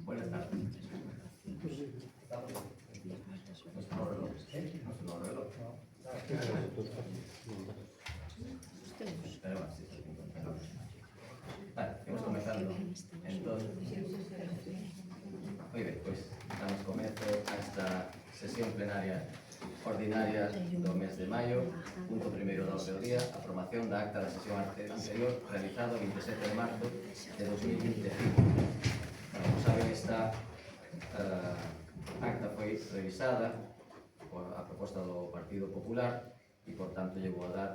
Buenas tardes. Vale, hemos comenzado. Entonces, muy bien, pues damos comienzo a esta sesión plenaria ordinaria do mes de maio. Punto primeiro da orde do día, aprobación da acta da sesión anterior realizada o 27 de marzo de 2025. Como saben, esta acta foi revisada a proposta do Partido Popular e, por tanto, llevou a dar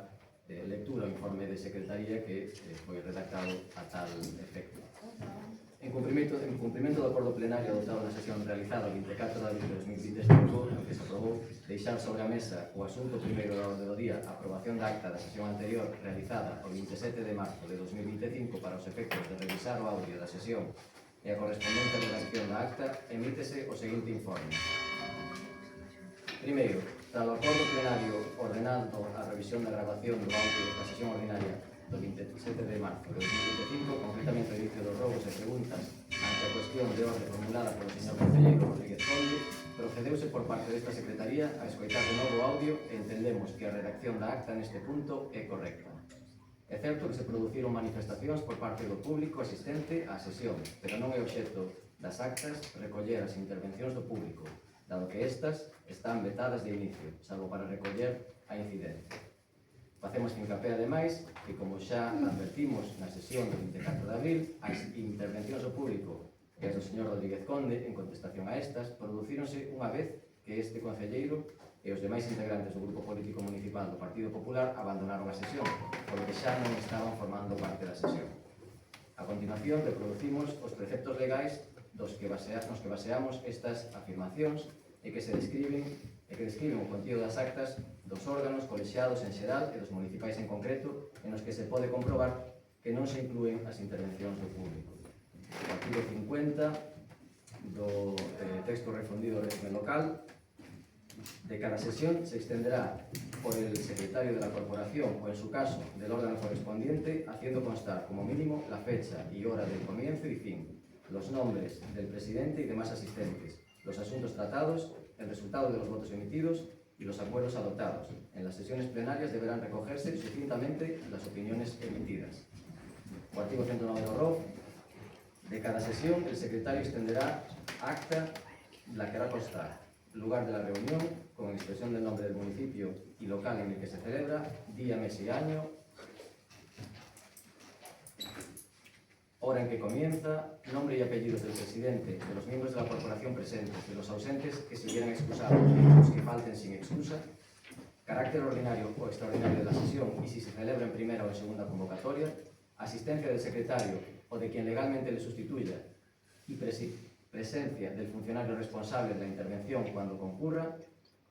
lectura ao informe de Secretaría que foi redactado a tal efecto. En cumprimento do acordo plenario adoptado na sesión realizada o 24 de abril de 2025, no que se aprobou deixar sobre a mesa o asunto primeiro da orde do día a aprobación da acta da sesión anterior realizada o 27 de marzo de 2025 para os efectos de revisar o audio da sesión e a correspondente redacción da acta, emítese o seguinte informe. Primeiro, tras o acordo plenario ordenando a revisión da grabación do audio da sesión ordinaria do 27 de marzo de 2025, concretamente o inicio dos robos e preguntas ante a cuestión de orde formulada polo señor concelleiro Rodríguez Conde, procedeuse por parte desta Secretaría a escoitar de novo o audio e entendemos que a redacción da acta neste punto é correcta. É certo que se produciron manifestacións por parte do público asistente á sesión, pero non é obxecto das actas recoller as intervencións do público, dado que estas están vetadas de inicio, salvo para recoller a incidencia. Facemos fincapé, ademais, que como xa advertimos na sesión do 24 de abril, as intervencións do público e as do señor Rodríguez Conde, en contestación a estas, producíronse unha vez que este concelleiro e os demais integrantes do Grupo Político Municipal do Partido Popular abandonaron a sesión, porque xa non estaban formando parte da sesión. A continuación, reproducimos os preceptos legais nos que baseamos estas afirmacións e que describen o contido das actas dos órganos colexiados en xeral e dos municipais en concreto, en os que se pode comprobar que non se inclúen as intervencións do público. O artigo 50 do texto refundido do régimen local. De cada sesión se extenderá por el secretario de la corporación o, en su caso, del órgano correspondiente, haciendo constar como mínimo la fecha y hora del comienzo y fin, los nombres del presidente y demás asistentes, los asuntos tratados, el resultado de los votos emitidos y los acuerdos adoptados. En las sesiones plenarias deberán recogerse sucintamente las opiniones emitidas. O artigo 109 do ROF. De cada sesión, el secretario extenderá acta la que hará constar lugar de la reunión, con expresión del nombre del municipio y local en el que se celebra, día, mes y año, hora en que comienza, nombre y apellidos del presidente, de los miembros de la corporación presentes, de los ausentes que se quieran excusar y los que falten sin excusa, carácter ordinario o extraordinario de la sesión y si se celebra en primera o en segunda convocatoria, asistencia del secretario o de quien legalmente le sustituya y presencia del funcionario responsable de la intervención cuando concurra,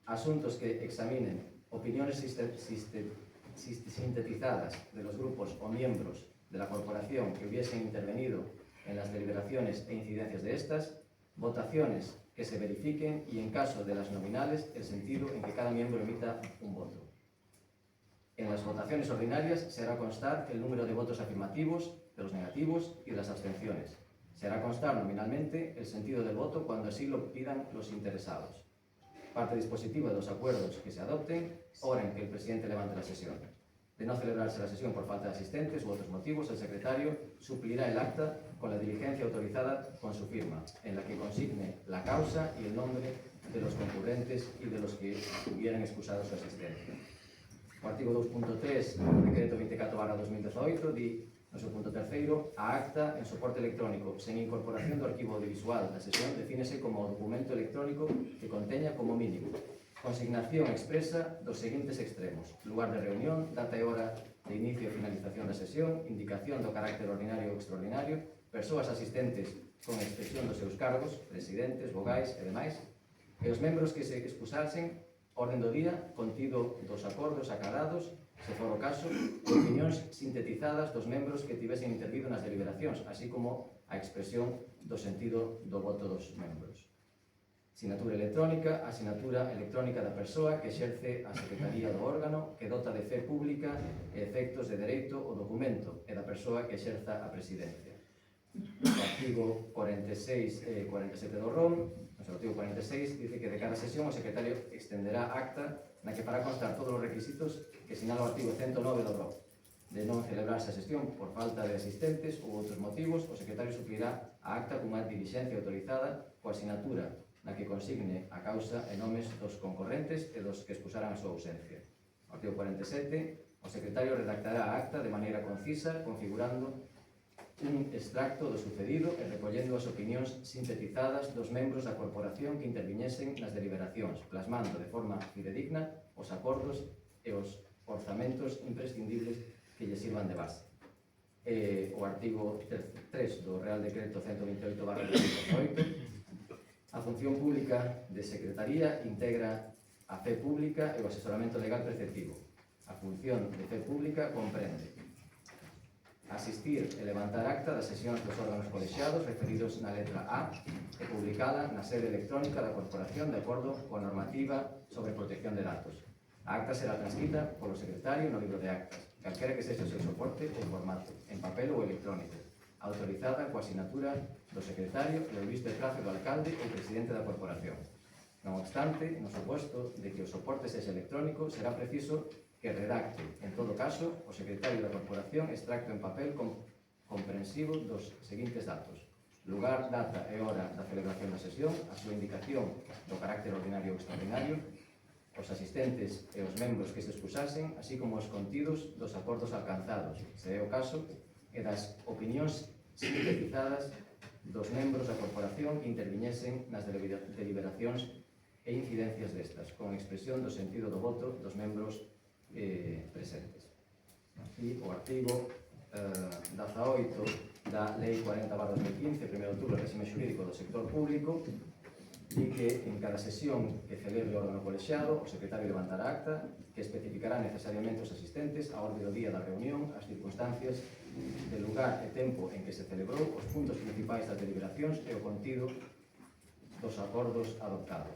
asuntos que examinen opiniones sintetizadas de los grupos o miembros de la corporación que hubiesen intervenido en las deliberaciones e incidencias de estas, votaciones que se verifiquen y, en caso de las nominales, el sentido en que cada miembro emita un voto. En las votaciones ordinarias se hará constar el número de votos afirmativos, de los negativos y de las abstenciones. Se hará constar nominalmente el sentido del voto cuando así lo pidan los interesados. Parte dispositiva de los acuerdos que se adopten, hora en que el presidente levante la sesión. De no celebrarse la sesión por falta de asistentes u otros motivos, el secretario suplirá el acta con la diligencia autorizada con su firma, en la que consigne la causa y el nombre de los concurrentes y de los que hubieran excusado su asistencia. O artigo 2.3 do decreto 24/2018 di, no seu punto terceiro, a acta en soporte electrónico sen incorporación do arquivo audiovisual da sesión defínese como o documento electrónico que conteña como mínimo consignación expresa dos seguintes extremos: lugar de reunión, data e hora de inicio e finalización da sesión, indicación do carácter ordinario ou extraordinario, persoas asistentes con expresión dos seus cargos, presidentes, vogais e demais, e os membros que se excusasen, orden do día, contido dos acordos acadados, se for o caso, opinións sintetizadas dos membros que tivesen intervido nas deliberacións, así como a expresión do sentido do voto dos membros. Sinatura electrónica, a sinatura electrónica da persoa que exerce a secretaría do órgano, que dota de fe pública e efectos de dereito o documento, e da persoa que exerza a presidencia. O artigo 46 e 47 do ROM, o artigo 46, dice que de cada sesión o secretario extenderá acta na que fará constar todos os requisitos que sinala o artigo 109 do ROM. De non celebrarse a sesión por falta de asistentes ou outros motivos, o secretario suplirá a acta cunha diligencia autorizada coa sinatura na que consigne a causa e nomes dos concorrentes e dos que excusaran a súa ausencia. O artigo 47, o secretario redactará a acta de maneira concisa, configurando un extracto do sucedido e recollendo as opinións sintetizadas dos membros da corporación que interviñesen nas deliberacións, plasmando de forma fidedigna os acordos e os orzamentos imprescindibles que lle sirvan de base. O artigo 3 do Real Decreto 128/2018, a función pública de secretaría integra a fe pública e o asesoramento legal preceptivo. A función de fe pública comprende asistir e levantar acta das sesións dos órganos colexiados referidos na letra A e publicala na sede electrónica da corporación de acordo coa normativa sobre protección de datos. A acta será transcrita polo secretario no libro de actas, calquera que sexa o seu soporte ou formato, en papel ou electrónico, autorizada coa asinatura do secretario e o visto de prazo do alcalde ou presidente da corporación. Non obstante, no suposto de que o soporte sexa electrónico, será preciso que redacte, en todo caso, o secretario da corporación extracto en papel comprensivo dos seguintes datos: lugar, data e hora da celebración da sesión, a súa indicación do carácter ordinario ou extraordinario, os asistentes e os membros que se excusasen, así como os contidos dos acordos alcanzados, se é o caso, e das opinións sintetizadas dos membros da corporación que interviñesen nas deliberacións e incidencias destas, con expresión do sentido do voto dos membros presentes. E o artigo 18 da Lei 40/2015, 1 de outubro, réxime xurídico do sector público, di que en cada sesión que celebre o órgano colexiado, o secretario levantará acta que especificará necesariamente os asistentes, a orde do día da reunión, as circunstancias de lugar e tempo en que se celebrou, os puntos principais das deliberacións e o contido dos acordos adoptados.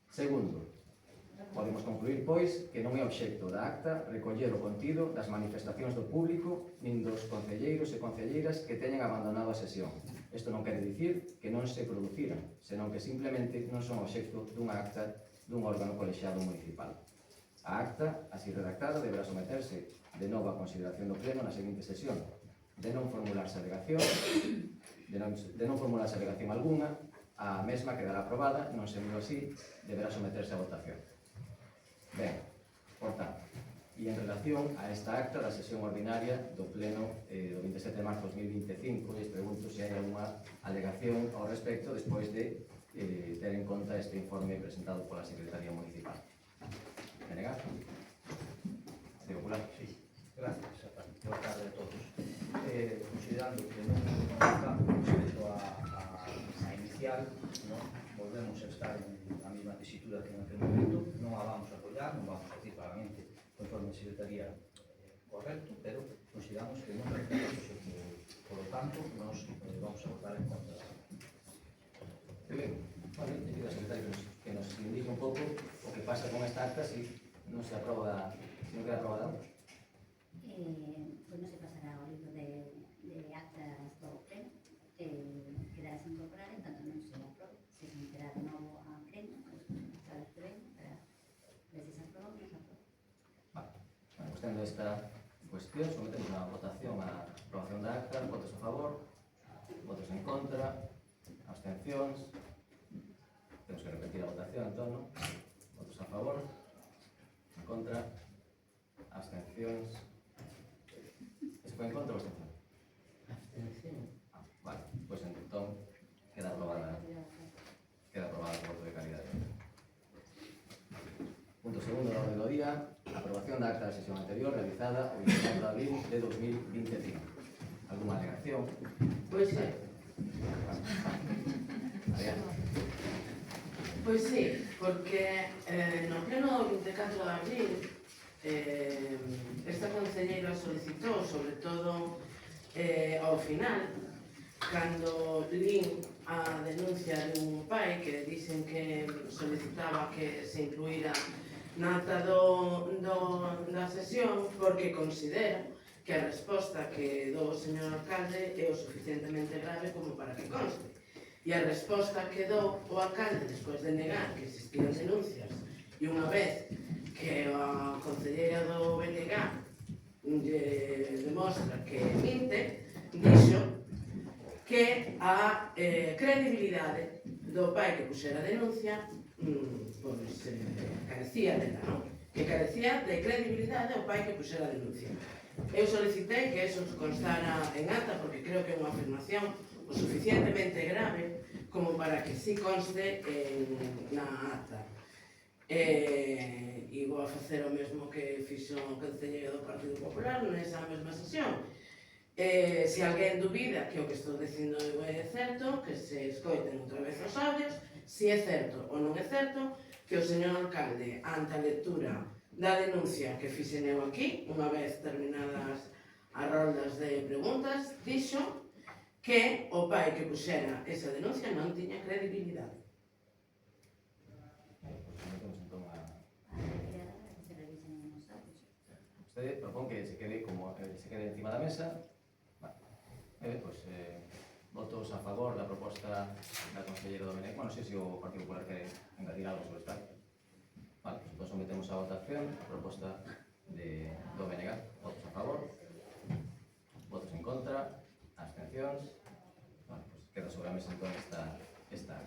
Segundo, podemos concluir, pois, que non é obxecto da acta recoller o contido das manifestacións do público nin dos concelleiros e concelleiras que teñen abandonado a sesión. Isto non quere dicir que non se produciran, senón que simplemente non son obxecto dunha acta dun órgano colexiado municipal. A acta, así redactada, deberá someterse de novo a consideración do Pleno na seguinte sesión. De non formularse alegación algunha, a mesma quedará aprobada, non sendo así, deberá someterse a votación. Ben, por tanto, e en relación a esta acta da sesión ordinaria do Pleno do 27 de marzo de 2025, lles pregunto se hai alguna alegación ao respecto despois de ter en conta este informe presentado pola Secretaría Municipal. Denegar? Partido Popular? Sí, gracias. Boa tarde a todos. Considerando que non está respecto a inicial, volvemos a estar na mesma tesitura que en aquel momento, non a vamos a apoiar, non vamos a decir claramente conforme a Secretaría correcto, pero consideramos que non é correcto. Por lo tanto, nos vamos a votar en contra. Ben, bueno, te pido a Secretario que nos indique un pouco o que pasa con esta acta si non se aproba, si non queda aprobada. Pues no se pasará ao libro de actas do Pleno, quedará sin incorporar, en tanto non se aprobe, se someterá de novo a Pleno, para ver para ver se se aproba ou non se aproba. Vale, bueno, tendo esta cuestión, sometemos a votación a aprobación da acta, votos a favor, votos en contra, abstencións. Temos que repetir a votación, entón, non? Votos a favor, en contra, abstencións. Ese foi en contra ou abstención? Abstención. Vale, pois entón queda aprobada o voto de calidade. Punto segundo da orde do día, aprobación da acta da sesión anterior realizada o 24 de abril de 2025. Alguna alegación? Pois sí. Pois sí, porque no pleno do 24 de abril esta concelleira solicitou, sobre todo ao final, cando lín a denuncia dun pai que dicen que solicitaba que se incluíra na ata da sesión porque considera que a resposta que dou o señor alcalde é o suficientemente grave como para que conste. E a resposta que dou o alcalde despois de negar que existían denuncias e unha vez que a concelleira do BNG lle demostra que minte, dixo que a credibilidade do pai que puxera a denuncia carecía dela, non? Que carecía de credibilidade o pai que puxera a denuncia. Eu solicitei que eso constara en acta porque creo que é unha afirmación o suficientemente grave como para que sí conste na acta. E vou a facer o mesmo que fixo o concelleiro do Partido Popular nesa mesma sesión. Se alguén dubida que o que estou dicindo é certo, que se escoiten outra vez os audios, se é certo ou non é certo, que o señor alcalde, ante a lectura da denuncia que fixen eu aquí, unha vez terminadas as roldas de preguntas, dixo que o pai que puxera esa denuncia non tiña credibilidade. Usted propón que se quede encima da mesa. Vale. Votos a favor da proposta da concelleira do BNG. Bueno, non sei se o Partido Popular quere engadir algo sobre esta. Vale, entón sometemos a votación a proposta do BNG. Votos a favor, votos en contra, abstencións. Vale, queda sobre a mesa entón esta.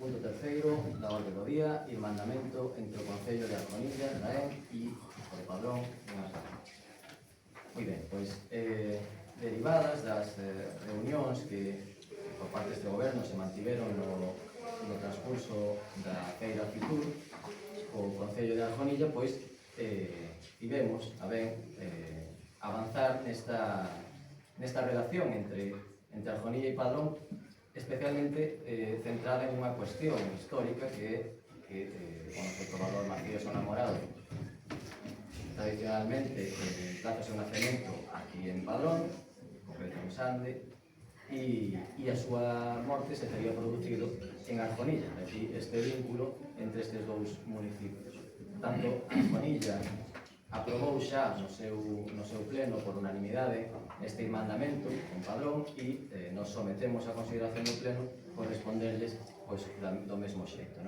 Punto terceiro da orde do día, irmandamento entre o Concello de Arconilla, Jaén e o de Padrón de Nasal. Moi ben, pois derivadas das reunións que por parte deste goberno se mantiveron no transcurso da Feira Fitur, o Concello de Arconilla, pois tivemos a ben avanzar nesta relación entre Arconilla e Padrón, especialmente centrada en unha cuestión histórica que o noso trovador Macías o Namorado tradicionalmente plaza seu nacemento aquí en Padrón, concreto en Sande, e a súa morte se teria producido en Arconilla, aquí este vínculo entre estes dous municipios. Tanto Arconilla aprobou xa no seu pleno por unanimidade este mandamento con Padrón e nos sometemos a consideración do pleno por responderles do mesmo xeito.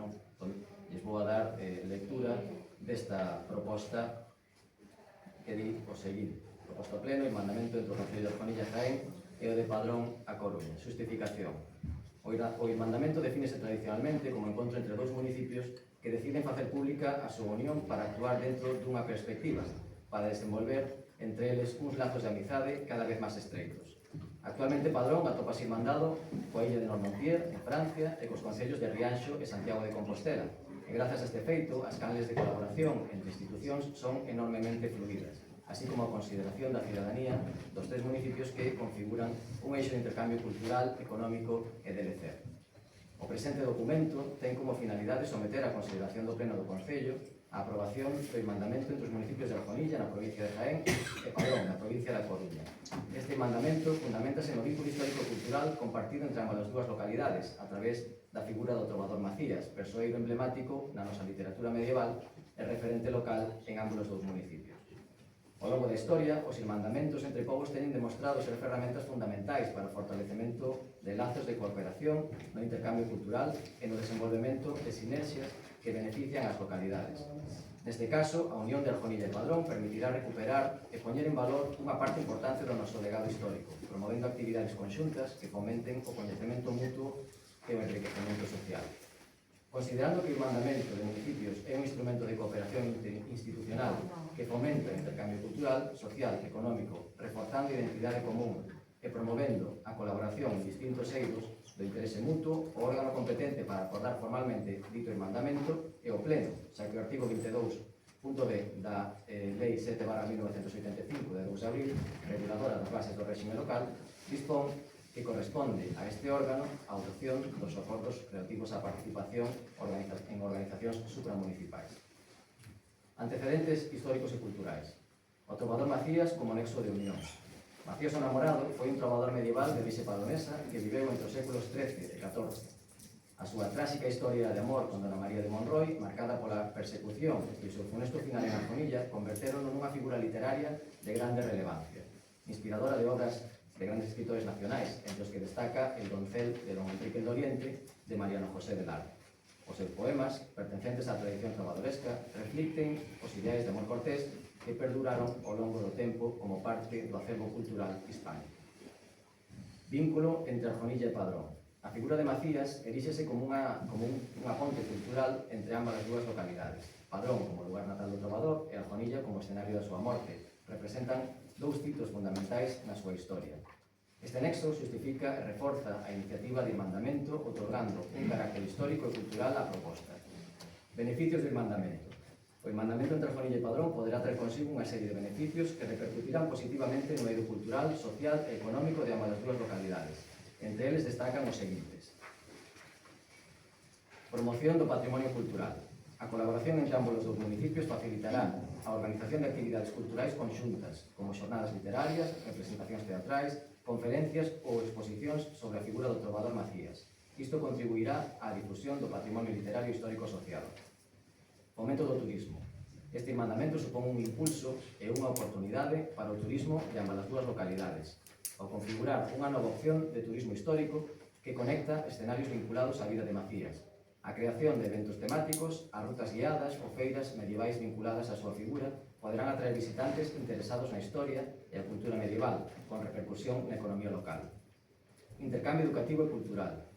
Lles vou a dar lectura desta proposta que di o seguinte: proposta pleno e mandamento entre o Concello de Arconilla Jaén e o de Padrón a Coruña. Justificación. O mandamento defínese tradicionalmente como encontro entre dous municipios que deciden facer pública a súa unión para actuar dentro dunha perspectiva, para desenvolver entre eles uns lazos de amizade cada vez máis estreitos. Actualmente Padrón atopase irmandado coa illa de Noirmoutier, en Francia, e cos concellos de Rianxo e Santiago de Compostela. E grazas a este feito, as canles de colaboración entre institucións son enormemente fluidas, así como a consideración da cidadanía dos tres municipios que configuran un eixo de intercambio cultural, económico e de lecer. O presente documento ten como finalidade someter a consideración do Pleno do Concello a aprobación do mandamento entre os municipios de Arconilla, na provincia de Jaén, e Padrón, na provincia da Coruña. Este mandamento fundamentase no vínculo histórico-cultural compartido entre ambas as dúas localidades a través da figura do trovador Macías, persoeiro emblemático na nosa literatura medieval e referente local en ambos os dous municipios. Ao longo da historia, os irmandamentos entre povos teñen demostrado ser ferramentas fundamentais para o fortalecemento de lazos de cooperación, no intercambio cultural e no desenvolvemento de sinerxias que benefician as localidades. Neste caso, a unión de Arconilla e Padrón permitirá recuperar e poñer en valor unha parte importante do noso legado histórico, promovendo actividades conxuntas que fomenten o coñecemento mutuo e o enriquecemento social. Considerando que o mandamento de municipios é un instrumento de cooperación institucional que fomenta o intercambio cultural, social e económico, reforzando a identidade común e promovendo a colaboración en distintos eidos do interese mutuo, o órgano competente para acordar formalmente dito mandamento é o Pleno, xa que o artigo 22.b da Lei 7/1985 de 2 de abril, reguladora das bases do réxime local, dispón que corresponde a este órgano a adopción dos acordos relativos á participación en organizacións supramunicipais. Antecedentes históricos e culturais. O trovador Macías como nexo de unión. Macías o Namorado foi un trovador medieval de orixe padronesa que viveu entre os séculos XIII e XIV. A súa tráxica historia de amor con Dona María de Monroy, marcada pola persecución e o seu funesto final en Arconilla, converteron nunha figura literaria de grande relevancia, inspiradora de obras de grandes escritores nacionais, entre os que destaca El doncel de Don Enrique el Doriente, de Mariano José de Lara. Os seus poemas, pertencentes á tradición trovadoresca, reflicten os ideais de amor cortés que perduraron ao longo do tempo como parte do acervo cultural hispánico. Vínculo entre Arconilla e Padrón. A figura de Macías eríxese como unha ponte cultural entre ambas as dúas localidades. Padrón como lugar natal do trovador e Arconilla como escenario da súa morte. Representan dous títulos fundamentais na súa historia. Este nexo justifica e reforza a iniciativa de irmandamento, otorgando un carácter histórico e cultural á proposta. Beneficios do irmandamento. O irmandamento entre Arconilla e Padrón poderá traer consigo unha serie de beneficios que repercutirán positivamente no eido cultural, social e económico de ambas as dúas localidades. Entre eles destacan os seguintes. Promoción do patrimonio cultural. A colaboración entre ambos os dous municipios facilitará a organización de actividades culturais conxuntas, como xornadas literarias, representacións teatrais, conferencias ou exposicións sobre a figura do trovador Macías. Isto contribuirá á difusión do patrimonio literario histórico social. Fomento do turismo. Este mandamento supón un impulso e unha oportunidade para o turismo de ambas as dúas localidades, ao configurar unha nova opción de turismo histórico que conecta escenarios vinculados á vida de Macías, a creación de eventos temáticos, as rutas guiadas ou feiras medievais vinculadas á súa figura poderán atraer visitantes interesados na historia e a cultura medieval, con repercusión na economía local. Intercambio educativo e cultural.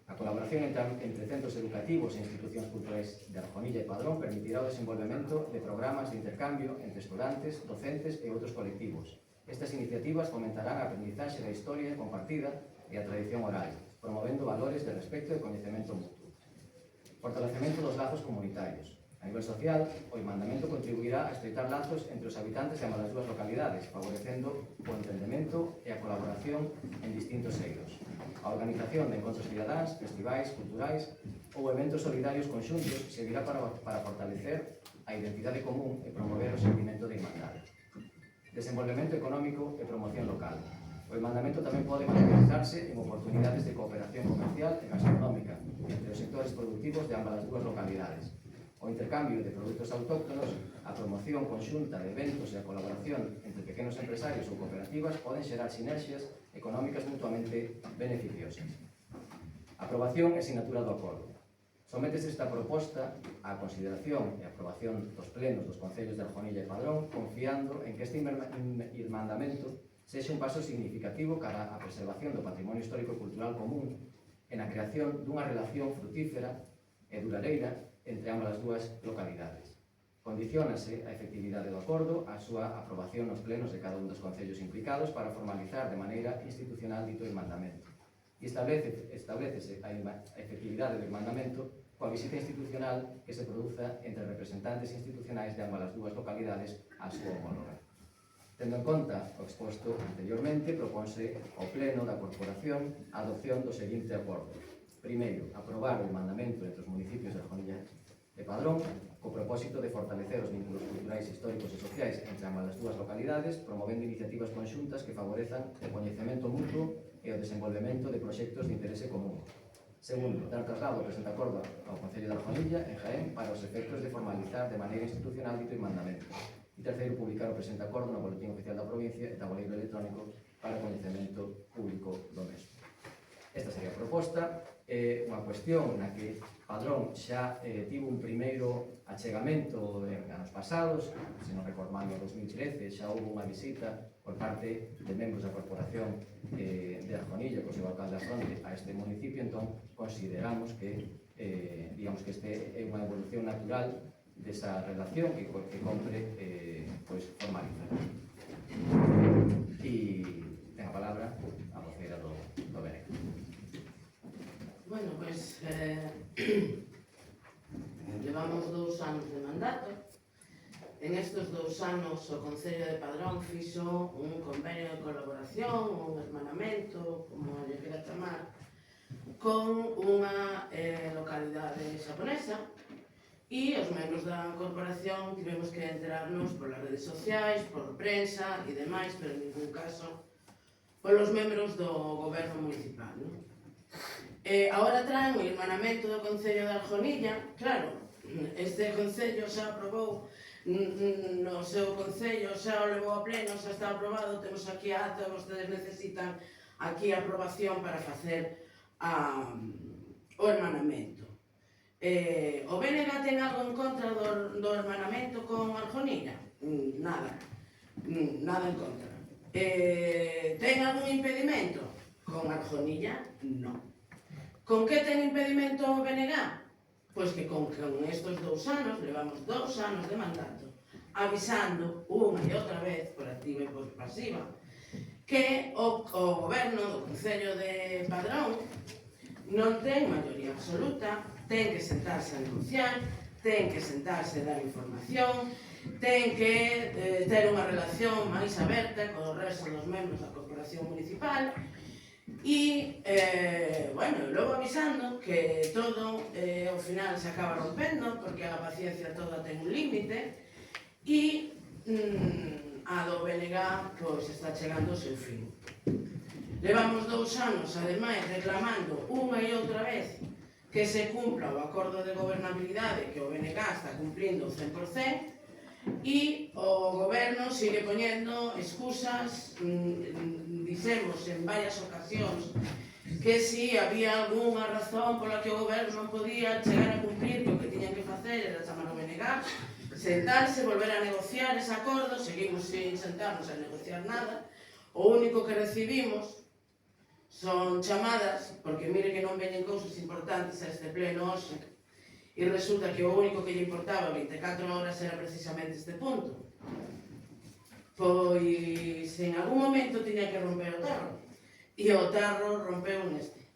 A colaboración entre centros educativos e institucións culturais de Arconilla e Padrón permitirá o desenvolvemento de programas de intercambio entre estudantes, docentes e outros colectivos. Estas iniciativas fomentarán a aprendizaxe da historia compartida e a tradición oral, promovendo valores de respecto e coñecemento mutuo. Fortalecemento dos lazos comunitarios. A nivel social, o irmandamento contribuirá a estreitar lazos entre os habitantes de ambas as dúas localidades, favorecendo o entendemento e a colaboración en distintos eidos. A organización de encontros cidadáns, festivais, culturais ou eventos solidarios conxuntos servirá para fortalecer a a identidade común e promover o sentimento de irmandade. Desenvolvemento económico e promoción local. O irmandamento tamén pode materializarse en oportunidades de cooperación comercial e gastronómica entre os sectores productivos de ambas as dúas localidades. O intercambio de produtos autóctonos, a promoción conxunta de eventos e a colaboración entre pequenos empresarios ou cooperativas poden xerar sinerxias económicas mutuamente beneficiosas. Aprobación e sinatura do acordo. Sométese esta proposta á consideración e aprobación dos plenos dos concellos de Arjonilla e Padrón, confiando en que este irmandamento sexa un paso significativo cara á preservación do patrimonio histórico e cultural común e na creación dunha relación frutífera e durareira entre ambas as dúas localidades. Condiciónase a efectividade do acordo á súa aprobación nos plenos de cada un dos concellos implicados para formalizar de maneira institucional dito irmandamento. E establecese a efectividade do irmandamento coa visita institucional que se produza entre representantes institucionais de ambas as dúas localidades á súa homóloga. Tendo en conta o exposto anteriormente, propónse ao Pleno da Corporación a adopción do seguinte acordo. Primeiro, aprobar o irmandamento entre os municipios de Arjonilla e Padrón co propósito de fortalecer os vínculos culturais, históricos e sociais entre ambas as dúas localidades, promovendo iniciativas conxuntas que favorezan o coñecemento mutuo e o desenvolvemento de proxectos de interese común. Segundo, dar traslado ao presente acordo ao Concello de Arjonilla en Jaén para os efectos de formalizar de maneira institucional dito irmandamento. E terceiro, publicar o presente acordo no Boletín Oficial da Provincia e tabuleiro electrónico para coñecemento público do mesmo. Esta sería a proposta, unha cuestión na que Padrón xa tivo un primeiro achegamento en anos pasados, se non recordando en 2013, xa houve unha visita por parte de membros da Corporación de Arjonilla, co seu alcalde a fronte, a este municipio. Entón, consideramos que digamos que este é unha evolución natural desa relación que compre formalizar. E ten a palabra a vocera do BNG. Bueno, pues levamos 2 anos de mandato. En estes 2 anos o Concello de Padrón fixo un convenio de colaboración, un hermanamento, como lle quera chamar, con unha localidade xaponesa, e os membros da corporación tivemos que enterarnos polas redes sociais, por prensa e demais, pero en ningún caso polos membros do goberno municipal, non? Agora traen o irmanamento do Concello de Arjonilla. Claro, este Concello xa aprobou no seu Concello, xa o levou a pleno, xa está aprobado, temos aquí a ata, vostedes necesitan aquí a aprobación para facer o hermanamento. O BNG ten algo en contra do hermanamento con Arjonilla? Nada, nada en contra. Ten algún impedimento? Con Arjonilla, non. Con que ten impedimento o BNG? Pois que con estes 2 anos, levamos 2 anos de mandato, avisando unha e outra vez, por activa e por pasiva, que o goberno do Concello de Padrón non ten maioría absoluta, ten que sentarse a negociar, ten que sentarse a dar información, ten que ter unha relación máis aberta co resto dos membros da Corporación Municipal. E, bueno, logo avisando que todo ao final se acaba rompendo, porque a paciencia toda ten un límite, e a do BNG pois está chegando ao seu fin. Levamos 2 anos, ademais, reclamando unha e outra vez que se cumpla o acordo de gobernabilidade que o BNG está cumplindo o 100%, e o goberno sigue poñendo excusas. Dixemos en varias ocasións que si había algunha razón pola que o goberno non podía chegar a cumplir, que o que tiñan que facer era chamar o BNG, sentarse, volver a negociar ese acordo. Seguimos sin sentarnos a negociar nada. O único que recibimos son chamadas, porque mire que non veñen cousas importantes a este pleno hoxe, e resulta que o único que lle importaba 24 horas era precisamente este punto. Pois en algún momento tiña que romper o tarro, e o tarro rompeu neste.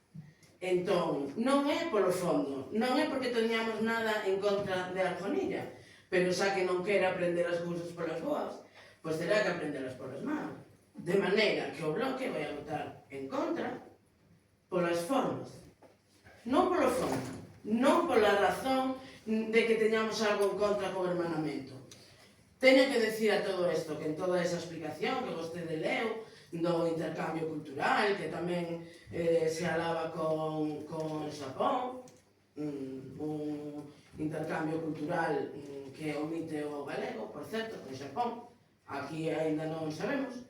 Entón, non é polo fondo, non é porque teñamos nada en contra de Arjonilla, pero xa que non quere aprender as cousas polas boas, pois terá que aprendelas polas malas. De maneira que o bloque vai a votar en contra polas formas, non polo fondo, non pola razón de que teñamos algo en contra co hermanamento. Teño que decir a todo isto que en toda esa explicación que vostede leu do intercambio cultural, que tamén se alaba con Xapón, un intercambio cultural que omite o galego, por certo, con Xapón, aquí aínda non sabemos,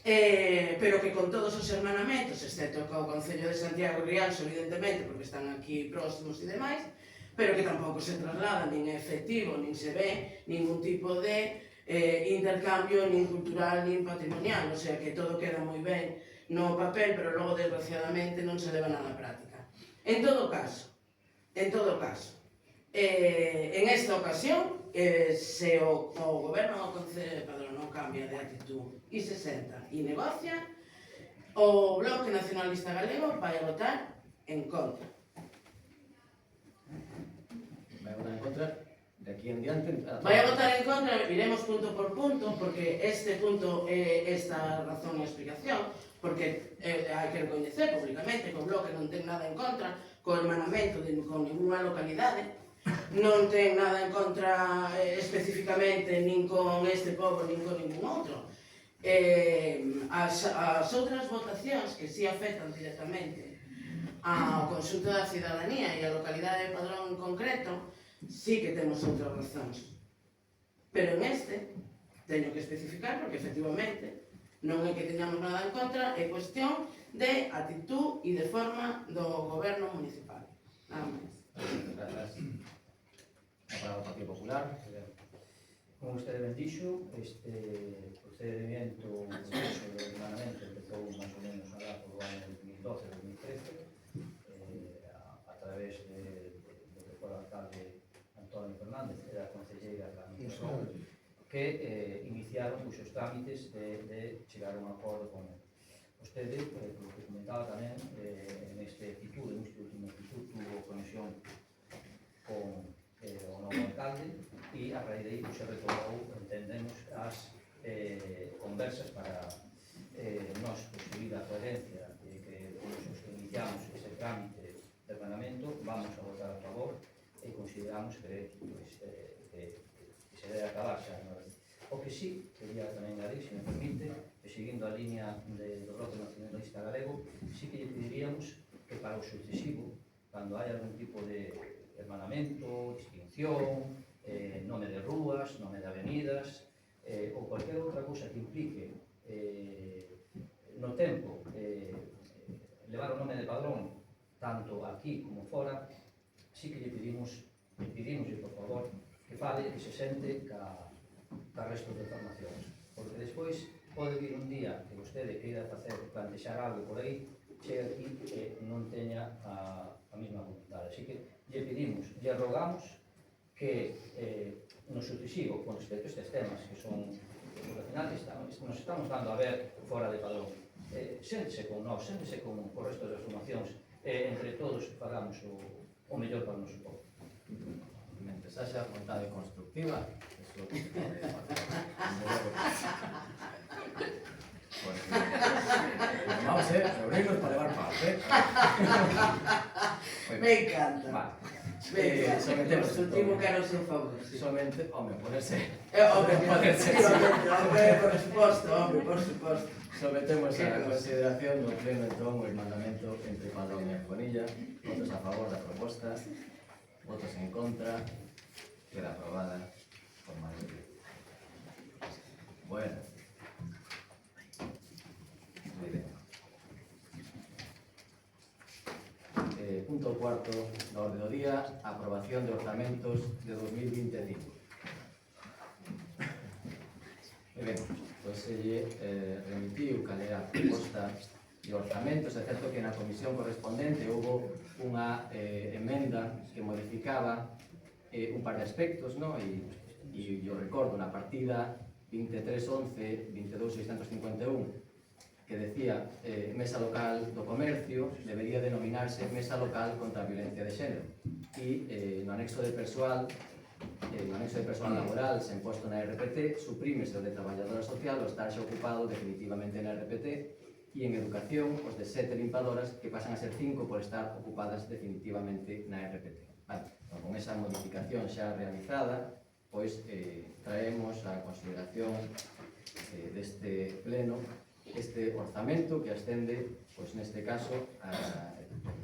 pero que con todos os hermanamentos, excepto co Concello de Santiago e Rianxo, evidentemente, porque están aquí próximos e demais, pero que tampouco se traslada, nin é efectivo, nin se ve ningún tipo de intercambio, nin cultural, nin patrimonial, o sea que todo queda moi ben no papel, pero logo desgraciadamente non se leva nada á práctica. En todo caso, en esta ocasión, se o goberno do Concello de Padrón non cambia de actitud e se senta e negocia, o Bloque Nacionalista Galego vai a votar en contra. Vai a votar en contra de aquí en diante. Vai a votar en contra, iremos punto por punto, porque este punto é esta razón e explicación, porque hai que recoñecer públicamente que o Bloque non ten nada en contra co hermanamento con ninguna localidade, non ten nada en contra especificamente nin con este pobo nin con ningún outro. As outras votacións que si afectan directamente ao conxunto da cidadanía e a localidade de Padrón en concreto, sí que temos outras razóns. Pero en este, teño que especificar, porque efectivamente non é que teñamos nada en contra, é cuestión de actitud e de forma do goberno municipal. Nada máis. Gracias. A palabra do Partido Popular. Como vostede ben dixo, este procedimento do hermanamento empezou máis ou menos alá por o ano 2012-2013 a través do que fora o alcalde Antonio Fernández, que era a concelleira da administración, que iniciaron os trámites de chegar a un acordo con ele. Vostede, polo que comentaba tamén, neste último actitud, tuvo conexión con o novo alcalde e a raíz de aí se retomou, entendemos, as conversas para nós conseguir a coherencia de que os que iniciamos ese trámite de hermanamento vamos a votar a favor e consideramos que se debe acabar xa. O que sí, quería tamén añadir, se me permite, que seguindo a línea do Bloque Nacionalista Galego, sí que lle pediríamos que para o sucesivo, cando hai algún tipo de hermanamento, distinción, nome de rúas, nome de avenidas, ou cualquier outra cousa que implique no tempo levar o nome de Padrón tanto aquí como fora, sí que lle pedimos por favor que fale, que se sente ca resto de informacións, porque despois pode vir un día que vostede queira plantexar algo por aí, chega aquí que non teña a mesma voluntade. Así que lle pedimos, lle rogamos que no sucesivo, con respecto a estes temas que son, porque ao final nos estamos dando a ver fora de Padrón, séntese con nós, séntese con o resto das formacións, entre todos fagamos o mellor para o noso povo. Mentre haxa vontade constructiva, eso que se pode facer. Vamos reunirnos para levar paz, Me encanta. Vale. Sometemos constructivo que era o seu favor. Somente, home, ponerse... Efectivamente, por suposto. Sometemos a consideración do pleno entón o mandamento entre Padrón e Arconilla. Votos a favor da proposta, votos en contra, queda aprobada por maioría. Bueno. Muy bien. Punto cuarto da orde do día, aprobación de orzamentos de 2025. Moi ben, pois se lle remitiu cal era a proposta de orzamentos, é certo que na comisión correspondente houve unha emenda que modificaba un par de aspectos, no? E eu recordo na partida 2311 22.651 que decía Mesa Local do Comercio debería denominarse Mesa Local contra a Violencia de Xénero e no anexo de persoal laboral sen posto na RPT suprímese o de traballadora social o estar xa ocupado definitivamente na RPT e en educación os de 7 limpadoras que pasan a ser 5 por estar ocupadas definitivamente na RPT. Vale. Con esa modificación xa realizada, pois traemos a consideración deste pleno este orzamento que ascende, pois neste caso, a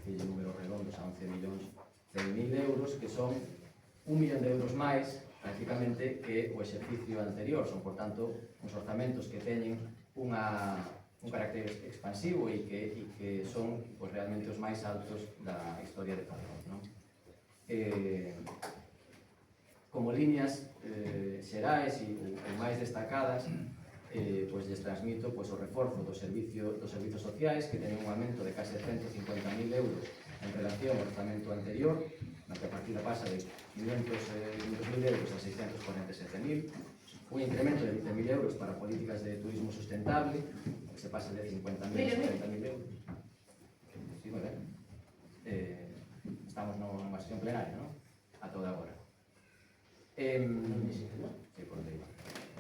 números redondos a 11.100.000 euros, que son 1 millón de euros máis, prácticamente, que o exercicio anterior. Son, por tanto, uns orzamentos que teñen un carácter expansivo e que son pois, realmente os máis altos da historia de Padrón, non? Como líneas xerais e máis destacadas, pois lles transmito pois, o reforzo dos servizos sociais, que teñen un aumento de case 150.000 euros en relación ao orzamento anterior, na que a partida pasa de 500.000 euros a 647.000, un incremento de 20.000 euros para políticas de turismo sustentable, que se pasa de 50.000 a 70.000 euros. Sí, moi ben. Estamos nunha sesión plenaria, non? A toda hora. Sí, por onde iba.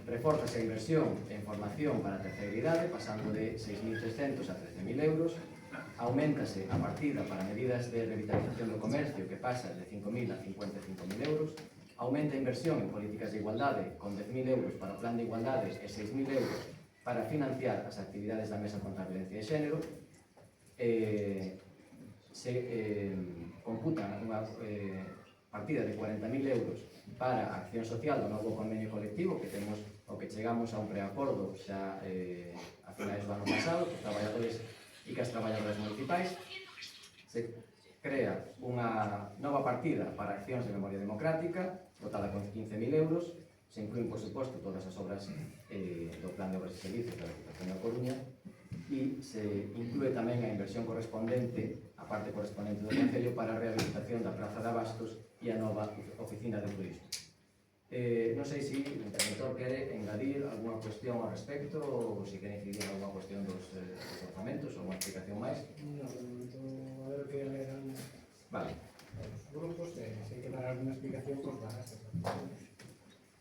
Reforzase a inversión en formación para a terceira idade, pasando de 6.300 a 13.000 euros. Auméntase a partida para medidas de revitalización do comercio, que pasa de 5.000 a 55.000 euros. Aumenta a inversión en políticas de igualdade, con 10.000 euros para o plan de igualdade e 6.000 euros para financiar as actividades da Mesa contra a Violencia de Xénero. Se computa unha partida de 40.000 euros para a acción social do novo convenio colectivo, que temos o que chegamos a un preacordo xa a finais do ano pasado, cos traballadores e que as traballadoras municipais. Se crea unha nova partida para accións de memoria democrática, dotada con 15.000 euros, se incluen, por suposto, todas as obras do Plan de Obras e Servicios da Diputación da Coruña, e se inclúe tamén a inversión correspondente, a parte correspondente do Concello, para a rehabilitación da Praza de Abastos e a nova oficina de turismo. Non sei se o interventor quere engadir alguna cuestión ao respecto, ou se quere incidir en alguna cuestión dos orzamentos, ou unha explicación máis. No, de momento, a ver que alegan Vale. os grupos, se hai que dar alguna explicación, pues darás.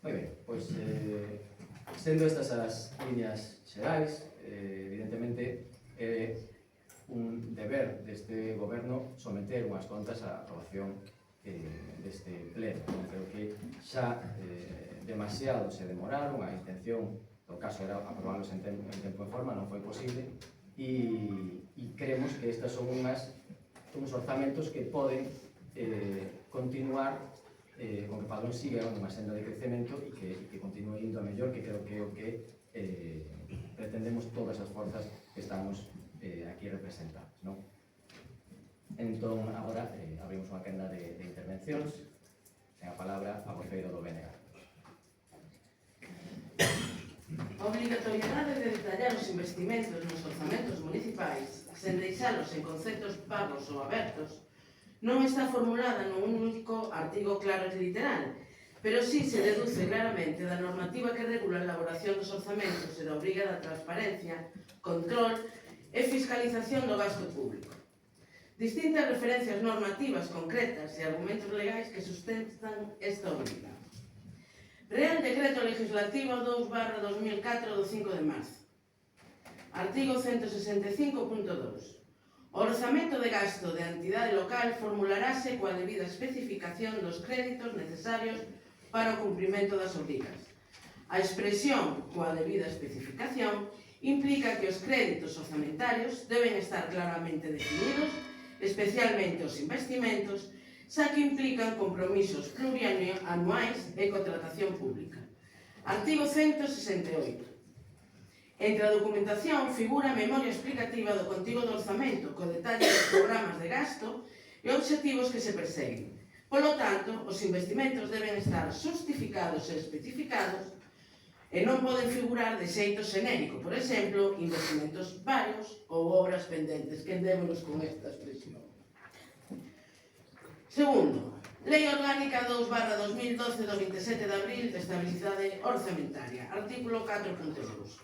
Moi ben, pois sendo estas as líneas xerais, evidentemente é un deber deste goberno someter unhas contas á aprobación deste pleno. Creo que xa demasiado se demoraron, a intención do caso era aprobalos en tempo e forma, non foi posible, e creemos que estas son uns orzamentos que poden continuar con que Padrón siga unha senda de crecemento e que continue indo a mellor, que creo que é o que pretendemos todas as forzas que estamos aquí representadas, non? Entón, agora, abrimos unha quenda de intervencións. Ten a palabra a voceiro do BNG. A obrigatoriedade de detallar os investimentos nos orzamentos municipais, sen deixalos en conceptos vagos ou abertos, non está formulada nun único artigo claro e literal, pero sí se deduce claramente da normativa que regula a elaboración dos orzamentos e da obriga da transparencia, control e fiscalización do gasto público. Distintas referencias normativas concretas e argumentos legais que sustentan esta obriga. Real Decreto Legislativo 2/2004 do 5 de marzo. Artigo 165.2. O orzamento de gasto de entidade local formularase coa debida especificación dos créditos necesarios para o cumprimento das obrigas. A expresión coa debida especificación implica que os créditos orzamentarios deben estar claramente definidos, especialmente os investimentos, xa que implican compromisos plurianuais e contratación pública. Artigo 168. Entre a documentación figura a memoria explicativa do contigo do orzamento, co detalle dos programas de gasto e obxectivos que se perseguen. Polo tanto, os investimentos deben estar justificados e especificados e non poden figurar de xeito xenérico, por exemplo, investimentos varios ou obras pendentes, que endémonos con esta expresión. Segundo, Lei Orgánica 2/2012 do 27 de abril de Estabilidade Orzamentaria, artículo 4.2.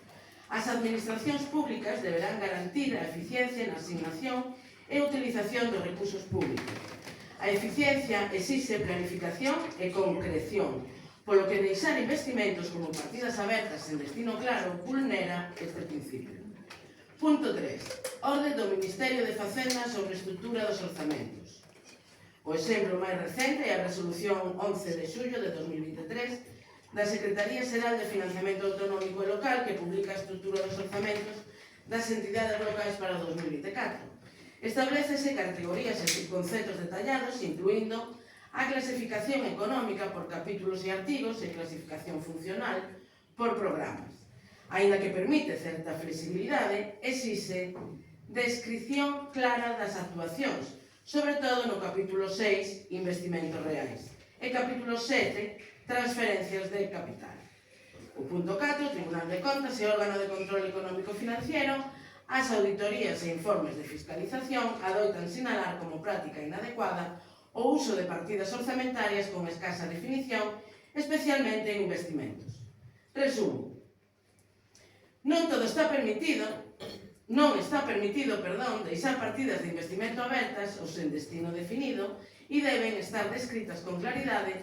As administracións públicas deberán garantir a eficiencia na asignación e utilización dos recursos públicos. A eficiencia exixe planificación e concreción, polo que deixar investimentos como partidas abertas sen destino claro vulnera este principio. Punto 3. Orde do Ministerio de Facenda sobre a estrutura dos orzamentos. O exemplo máis recente é a Resolución 11 de xullo de 2023 da Secretaría Xeral de Financiamento Autonómico e Local que publica a estrutura dos orzamentos das entidades locais para o 2024. Establecese categorías e subconceptos detallados, incluindo a clasificación económica por capítulos e artigos e clasificación funcional por programas. Aínda que permite certa flexibilidade, exixe descrición clara das actuacións, sobre todo no capítulo 6, investimentos reais, e capítulo 7, transferencias de capital. O punto 4, o Tribunal de Contas e órgano de control económico-financiero, as auditorías e informes de fiscalización adoitan sinalar como práctica inadecuada o uso de partidas orzamentarias con escasa definición, especialmente en investimentos. Resumo. Non está permitido, deixar partidas de investimento abertas ou sen destino definido e deben estar descritas con claridade,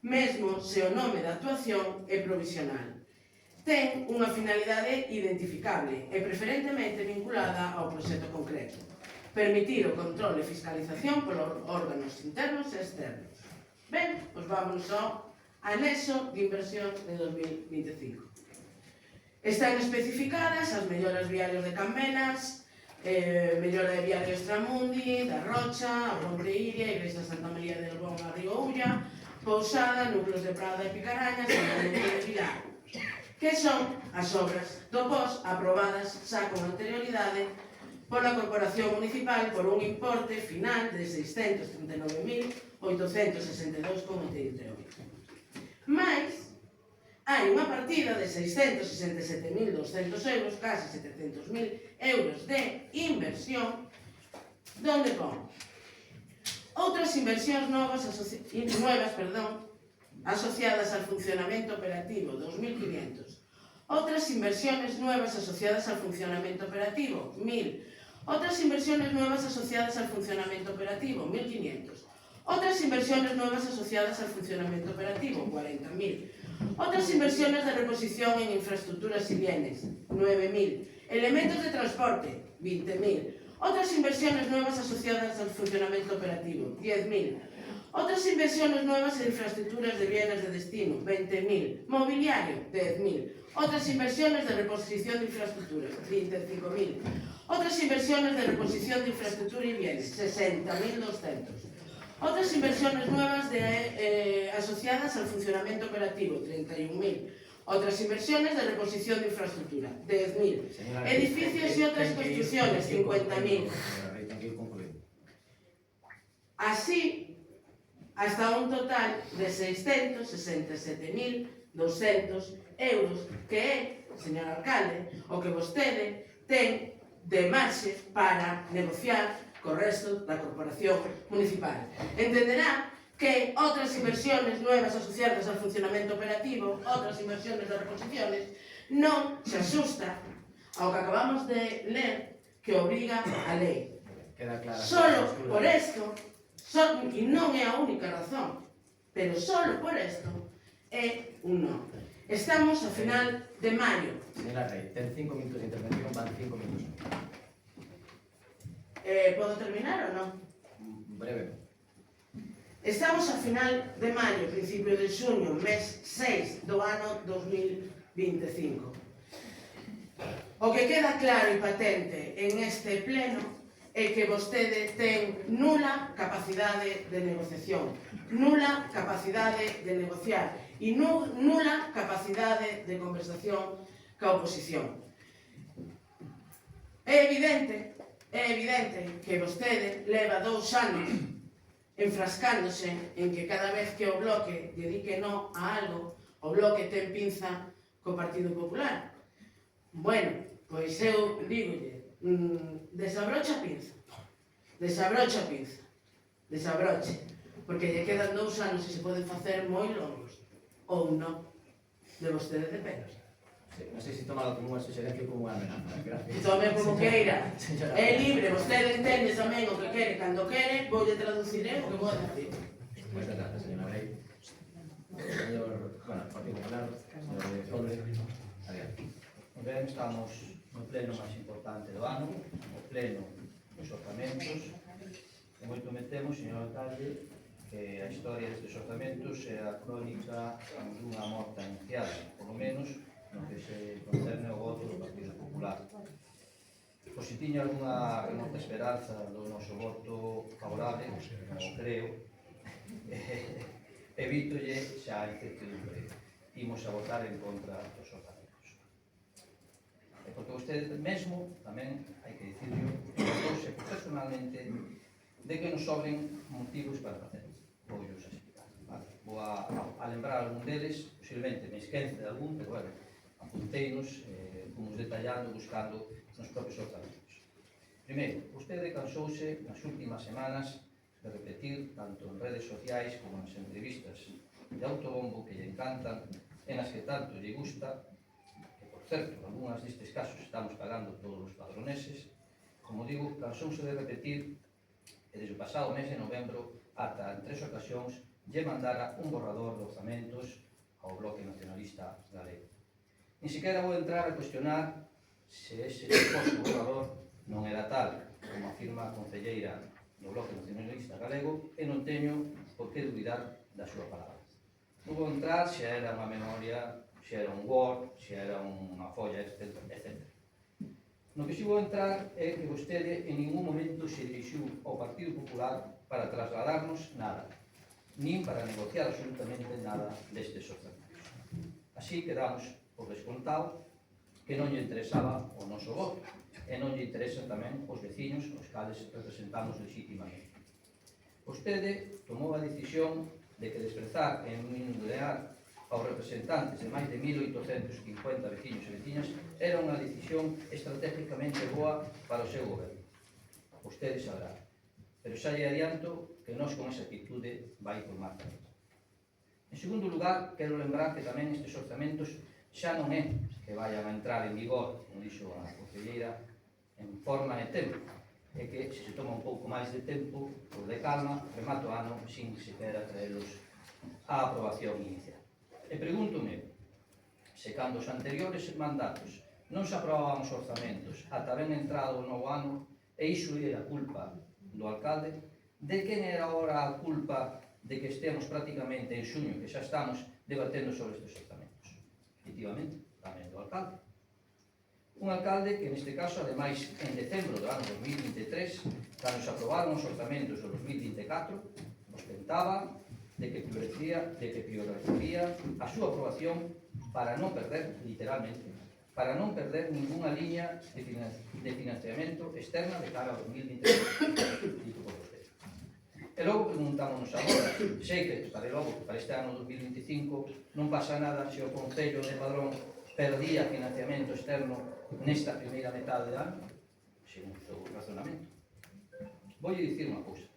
mesmo se o nome da actuación é provisional. Ten unha finalidade identificable e preferentemente vinculada ao proxecto concreto. Permitir o control e fiscalización polos órganos internos e externos. Ben, pois vámonos ao anexo de inversión de 2025. Están especificadas as melloras viarias de Cambenas, mellora de viarios Tramundi, da Rocha, a Rombreiria, Igrexa Santa María del Bon, a Río Ulla, Pousada, núcleos de Prada e Picarañas, e Valente de Vilar, que son as obras do POS aprobadas xa con anterioridade pola Corporación Municipal por un importe final de 639.862,88. Mais, hai unha partida de 667.200 euros, case 700.000 euros de inversión, donde pon outras inversións nuevas asociadas al funcionamento operativo, 2.500. Otras inversiones nuevas asociadas al funcionamiento operativo, 1.000. Otras inversiones nuevas asociadas al funcionamiento operativo, 1.500. Otras inversiones nuevas asociadas al funcionamiento operativo, 40.000. Otras inversiones de reposición en infraestructuras y bienes, 9.000. Elementos de transporte, 20.000. Otras inversiones nuevas asociadas al funcionamiento operativo, 10.000. Otras inversiones nuevas en infraestructuras de bienes de destino, 20.000. Mobiliario, 10.000. Otras inversiones de reposición de infraestructuras, 25.000. Otras inversiones de reposición de infraestructura y bienes, 60.200. Otras inversiones nuevas asociadas al funcionamiento operativo, 31.000. Otras inversiones de reposición de infraestructura, 10.000. Edificios y otras construcciones, 50.000. Así, hasta un total de 667.200 euros, que é, señor alcalde, o que vostede ten de marxe para negociar co resto da Corporación Municipal. Entenderá que outras inversiones nuevas asociadas ao funcionamento operativo, outras inversiones de reposiciones, non se asusta ao que acabamos de ler que obriga a lei. Solo por esto, e non é a única razón, pero solo por esto é un non. Estamos a final de maio. Señora Rey, ten 5 minutos de intervención, van 5 minutos. Podo terminar ou non? Breve. Estamos a final de maio, principio de xuño, mes 6 do ano 2025. O que queda claro e patente en este pleno é que vostede ten nula capacidade de negociación, nula capacidade de negociar e nula capacidade de conversación ca oposición. É evidente que vostede leva 2 anos enfrascándose en que cada vez que o Bloque lle di que no a algo, o Bloque ten pinza co Partido Popular. Bueno, pois eu dígolle, desabroche a pinza, porque lle quedan 2 anos e se poden facer moi longos, ou non, de vostede depende. Non sei se tomalo como unha suxerencia ou como unha amenaza. Gracias. Tome como queira, é libre, vostede entende tamén o que quere, cando quere, voulle traducir o que vou a decir. Moitas gracias, señora Rey. Señor, Partido Popular, señor Solve, adiante. Ben, estamos no pleno máis importante do ano, o pleno dos orzamentos, e moito me temo, señor alcalde, que a historia destes orzamentos é a crónica dunha morte anunciada, por lo menos no que se concerne ao voto do Partido Popular. Pois se tiña algunha remota esperanza do noso voto favorable, como creo, evítolle xa a incertidumbre. Imos a votar en contra dos orzamentos. E porque vostede mesmo, tamén, hai que dicirlo, acordose personalmente de que nos sobren motivos para facer. Vou a explicar. Vale. Vou a lembrar algún deles, posiblemente me esquece de algún, pero bueno, apunteinos, fomos detallando, buscando nos propios orzamentos. Primeiro, vostede cansouse nas últimas semanas de repetir, tanto en redes sociais como nas entrevistas de autobombo que lle encantan, e nas que tanto lle gusta, que, por certo, en algúnas destes casos estamos pagando todos os padroneses, como digo, cansouse de repetir que desde o pasado mes de novembro ata en 3 ocasións lle mandara un borrador de orzamentos ao Bloque Nacionalista Galego. Ni siquiera vou entrar a cuestionar se ese suposto borrador non era tal, como afirma a concelleira do Bloque Nacionalista Galego, e non teño por que dudar da súa palabra. Non vou entrar se era unha memoria, se era un Word, se era unha folla, etc. No que si vou entrar é que vostede en ningún momento se dirixiu ao Partido Popular para trasladarnos nada, nin para negociar absolutamente nada destes orzamentos. Así quedamos por descontado que non lle interesaba o noso voto, e non lle interesan tamén os veciños os cales representamos legítimamente. Vostede tomou a decisión de que desprezar e ningunear aos representantes de máis de 1.850 veciños e veciñas era unha decisión estratégicamente boa para o seu goberno. Vostede sabrá. Pero xa lle adianto que nós con esa actitude vai por marca. En segundo lugar, quero lembrar que tamén estes orzamentos xa non é que vayan a entrar en vigor, como dixo a concelleira, en forma e tempo, é que se toma un pouco máis de tempo, ou de calma, remato o ano sin sequera traelos á aprobación inicial. E pregúntome se cando os anteriores mandatos non se aprobaban os orzamentos ata ben entrado o novo ano, e iso é a culpa do alcalde, de quen era agora a culpa de que estemos prácticamente en xuño, que xa estamos debatendo sobre estes orzamentos? Efectivamente, tamén do alcalde. Un alcalde que neste caso, ademais, en decembro do ano 2023, cando se aprobaron os orzamentos do 2024, ostentaba de que priorizaría a súa aprobación para non perder, literalmente, para non perder ninguna liña de financiamento externa de cara ao 2023, dito por vostede. E logo preguntámonos agora, sei que para logo, para este ano 2025, non pasa nada se o Concello de Padrón perdía financiamento externo nesta primeira metade de ano, según o seu razonamento. Vou dicir unha cousa.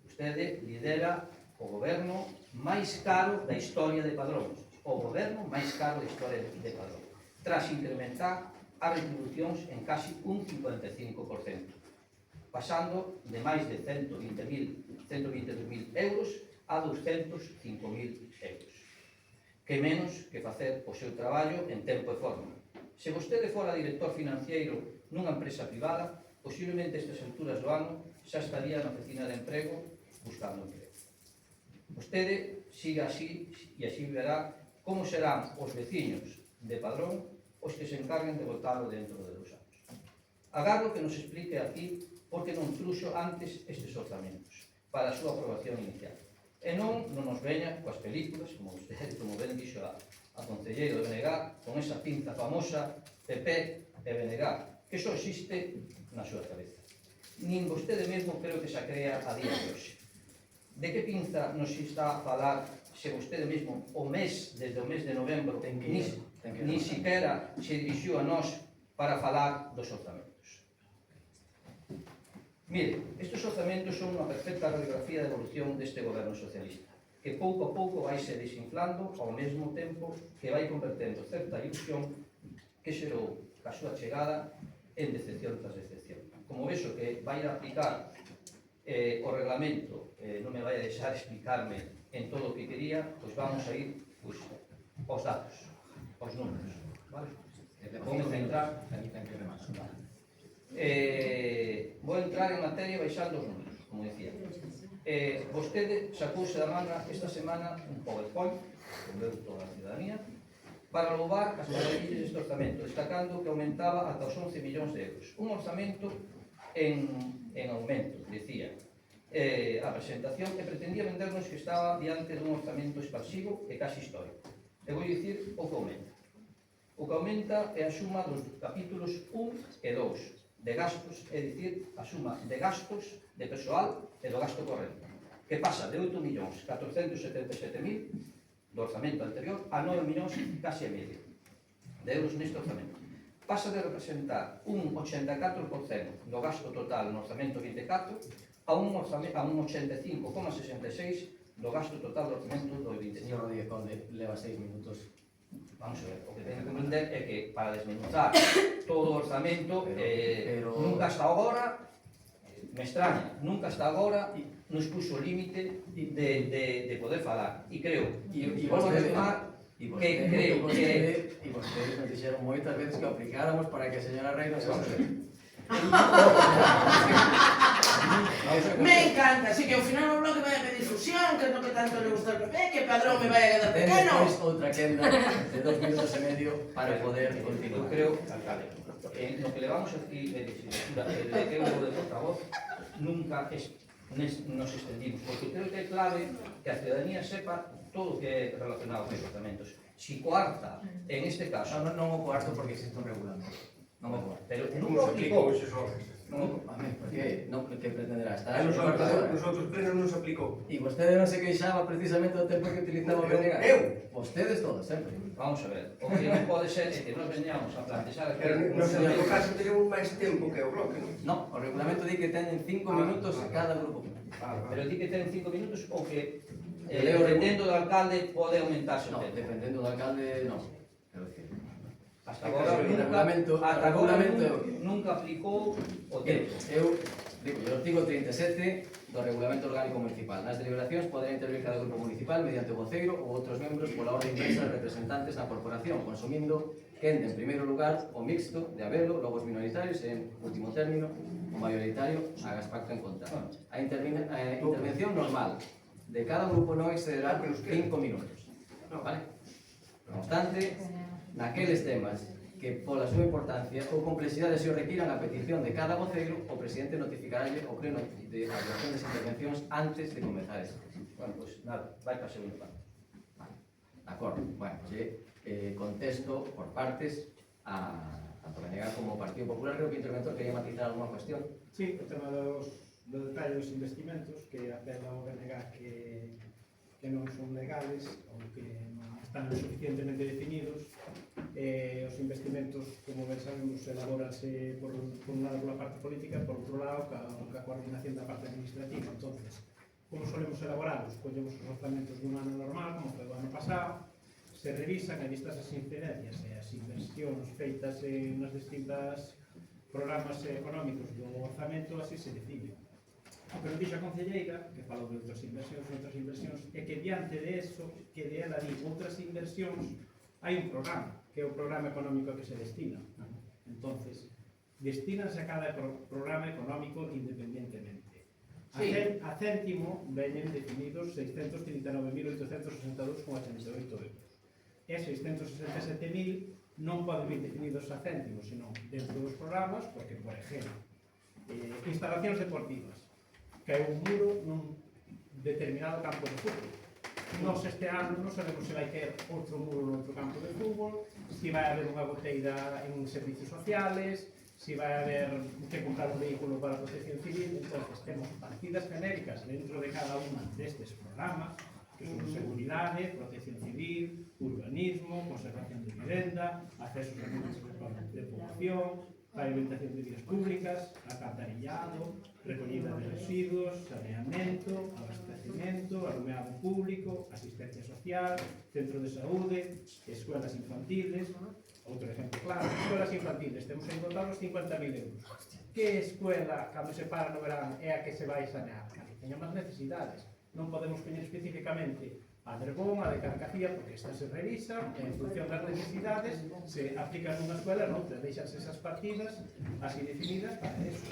Vostede lidera o goberno máis caro da historia de Padrón. O goberno máis caro da historia de Padrón. Tras incrementar as retribucións en casi un 55%, pasando de máis de 122.000 euros a 205.000 euros. Que menos que facer o seu traballo en tempo e forma. Se vostede fora director financiero nunha empresa privada, posiblemente a estas alturas do ano xa estaría na oficina de emprego buscando emprego. Vostede siga así e así verá como serán os veciños de Padrón os que se encarguen de votalo dentro de 2 anos. Agardo que nos explique aquí por que non truxo antes estes orzamentos para a súa aprobación inicial. E non nos veña coas películas, como vostede, como ben dixo a concelleira de BNG, con esa pinza famosa PP e BNG, que só existe na súa cabeza. Nin vostede mesmo creo que se crea a día de hoxe. De que pinza nos está a falar se vostede mesmo desde o mes de novembro ni siquiera se dirixiu a nós para falar dos orzamentos? Mire, estes orzamentos son unha perfecta radiografía da evolución deste goberno socialista, que pouco a pouco vai se desinflando ao mesmo tempo que vai convertendo certa ilusión que xerou a súa chegada en decepción tras decepción. Como vexo que vai a aplicar o reglamento, non me vai a deixar explicarme en todo o que quería, pois vamos a ir aos datos, aos números. Vale? Vamos a entrar. Vou entrar en materia baixando os números. Como como decía. Vostede sacouse da manga esta semana un PowerPoint, que leu toda a ciudadanía, para louvar as maravillas deste orzamento, destacando que aumentaba ata os 11 millóns de euros. Un orzamento en aumento, decía a presentación, e pretendía vendernos que estaba diante dun orzamento expansivo e casi histórico. E vou dicir o que aumenta. O que aumenta é a suma dos capítulos 1 e 2 de gastos, é dicir, a suma de gastos de persoal e do gasto corrente, que pasa de 8.477.000 do orzamento anterior a 9 millóns casi e medio de euros neste orzamento. Pasa de representar un 84% do gasto total no orzamento 24 a un 85,66% do gasto total do orzamento do 25. Señor Rodríguez Conde, leva 6 minutos. Vamos a ver, o que ten que entender é que para desmenuzar todo o orzamento nunca hasta agora, me extraña, nunca hasta agora nos puxo o límite de poder falar. E creo, volvo a afirmar, que creo que... E vostedes nos dixeron moitas veces que aplicáramos para que a señora Rey non se Me encanta, así que ao final o bloque vai a pedir fusión, que é lo que tanto le gusta al PP, que Padrón me vai a quedar pequeno. Despois outra quenda de 2 minutos e medio para poder Eu continuar. creo, alcalde, no que levamos aquí de legislatura, de que eu de portavoz, nunca nos extendimos, porque creo que é clave que a ciudadanía sepa todo o que é relacionado con os orzamentos. Si coarta, en este caso... Non o cuarto porque existe un regulamento. Non o cuarto. Pero nunca o aplicou. Porque non que pretenderá estar A en cuarto de hora. nosotros plenos non se aplicou. E vostede non se queixaba precisamente do tempo que utilizaba o BNG. Eu? Vostedes todos, sempre. Vamos a ver, o que non pode ser é que nos veñamos a plantexar aquí... Pero nos en todo caso teremos máis tempo que o bloque, non? No, o regulamento di que teñen 5 minutos cada grupo. Pero di que ten 5 minutos ou que, Leo dependendo do alcalde, pode aumentarse o No, tempo. dependendo do alcalde, non. Quero dicir. Hasta agora, O regulamento, hasta agora regulamento nunca aplicou o tempo. Eu digo, o artigo 37 do Regulamento Orgánico Municipal. Nas deliberacións poderá intervir cada grupo municipal mediante o voceiro ou outros membros pola orde inversa de representantes na corporación, consumindo quende en primeiro lugar o mixto de habelo, logo os minoritarios e en último término o mayoritario hagas pacto en contra. A intervención normal de cada grupo non excederá 5 minutos. Vale? Non obstante, naqueles temas que pola súa importancia ou complexidade se o requiran a petición de cada voceiro, o presidente notificaralle o pleno de a duración das intervencións antes de comenzar ese. Bueno, pois nada, vai para a segunda parte. De acordo, bueno, contesto por partes a tanto BNG como o Partido Popular. Creo que o interventor quería matizar alguna cuestión. Sí, o tema do detalle dos investimentos, que apela ao BNG que non son legales ou que non están suficientemente definidos. Os investimentos, como ben sabemos, elaboranse por un lado pola parte política, por outro lado ca coordinación da parte administrativa. Entonces, como solemos elaborarlos? Collemos os orzamentos dun ano normal, como foi o ano pasado, se revisan e vistas as incidencias e as inversións feitas nas distintas programas económicos do orzamento, así se decide. Pero dixo a concelleira, que falou de outras inversións, é que diante de eso, que de ela di outras inversións, hai un programa, que é o programa económico que se destina. Entonces, destínanse a cada programa económico independientemente. A céntimo veñen definidos 639.862,88 euros. E 667.000 non poden vir definidos a céntimo, senón dentro dos programas, porque, por exemplo, instalacións deportivas, que é un muro nun determinado campo de fútbol. Nos este ano non sabemos se vai ter outro muro no outro campo de fútbol, se vai haber unha goteira en servicios sociales, se vai haber que comprar un vehículo para a protección civil. Entonces, temos partidas genéricas dentro de cada unha destes programas, que son seguridade, protección civil, urbanismo, conservación de vivenda, acceso a servicios de población, pavimentación de vías públicas, alcantarillado, recollida de residuos, saneamento, abastecimento, alumeado público, asistencia social, centro de saúde, escuelas infantiles. Outro exemplo claro, escuelas infantiles, temos aí dotados 50.000 euros. Que escuela, cando se para no verán, é a que se vai sanear? A que teña máis necesidades. Non podemos poñer especificamente a Dergón, a de Carcacía, porque esta se revisa, en función das necesidades, se aplican nunha escuela, non, deixanse esas partidas así definidas para eso.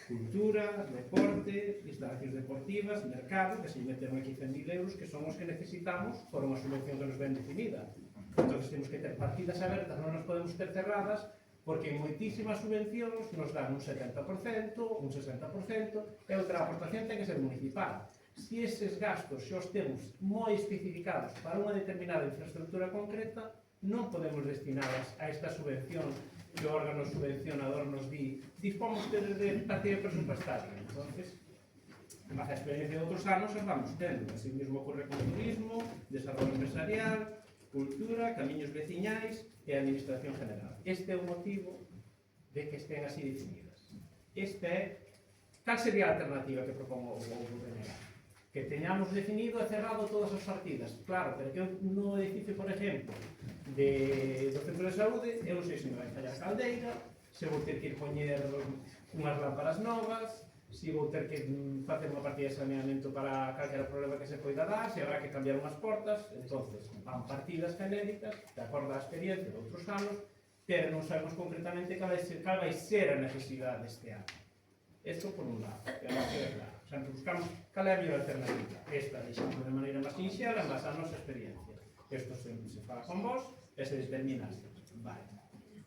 cultura, deporte, instalacións deportivas, mercado, que se meteron aquí 100.000 euros, que son os que necesitamos por unha subvención que nos ven definida. Entón, temos que ter partidas abertas, non nos podemos ter cerradas, porque en moitísimas subvencións nos dan un 70%, un 60%, e outra aportación ten que ser municipal. Se eses gastos xa os temos moi especificados para unha determinada infraestructura concreta, non podemos destinalas a esta subvención que o órgano subvencionador nos di dispomos de partida presupuestaria. Entonces, en base a experiencia de outros anos, as vamos tendo. Así mesmo ocorre con turismo, desarrollo empresarial, cultura, camiños veciñais e administración general. Este é o motivo de que estén así definidas. Cal sería a alternativa que propón o BNG? Que teñamos definido e cerrado todas as partidas. Claro, pero que no edificio, por exemplo, do centro de saúde, eu non sei se me vai fallar a caldeira, se vou ter que ir poñer unhas lámparas novas, se vou ter que facer unha partida de saneamento para calquera problema que se poida dar, se habrá que cambiar unhas portas. Entonces, van partidas genéricas, de acordo á experiencia de outros anos, pero non sabemos concretamente cal vai ser a necesidade deste ano. Isto por un lado, que é claro. O sea, buscamos cal é a mellor alternativa. Esta deixamos de maneira máis sinxela, en base á nosa experiencia. Isto se fala con vos e se determina así. Vale.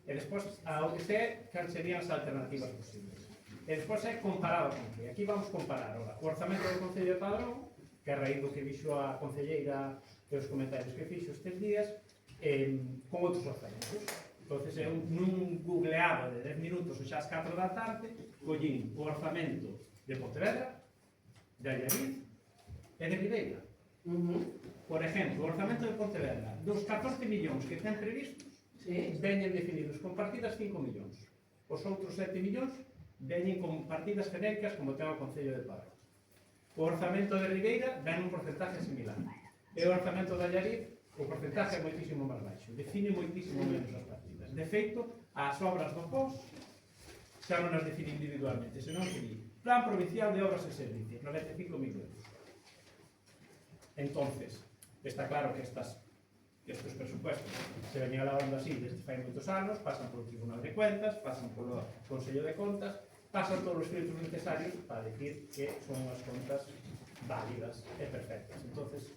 E despois, ao que sé, cal serían as alternativas posibles. E despois é comparado con que. Aquí vamos comparar ora, o orzamento do Concello de Padrón, que a raíz do que dixo a concelleira e os comentarios que fixo estes días, con outros orzamentos. Entonces, eu nun googleado de 10 minutos ou xa as 4 da tarde, collín o orzamento de Pontevedra, de Allariz e de Ribeira. Por exemplo, o orzamento de Pontevedra, dos 14 millóns que ten previstos, veñen definidos con partidas 5 millóns. Os outros 7 millóns veñen con partidas genéricas como ten o Concello de Padrón. O orzamento de Ribeira ven un porcentaje similar. E o orzamento de Allariz, o porcentaje é moitísimo máis baixo. Define moitísimo menos as partidas. De feito, as obras do POS xa non as define individualmente, senón que di Plan Provincial de Obras e Servicios, 95.000 euros. Entonces, está claro que estos presupuestos se venían elaborando así desde fai moitos anos, pasan polo Tribunal de Cuentas, pasan polo Consello de Contas, pasan todos os filtros necesarios para decir que son unhas contas válidas e perfectas. Entonces,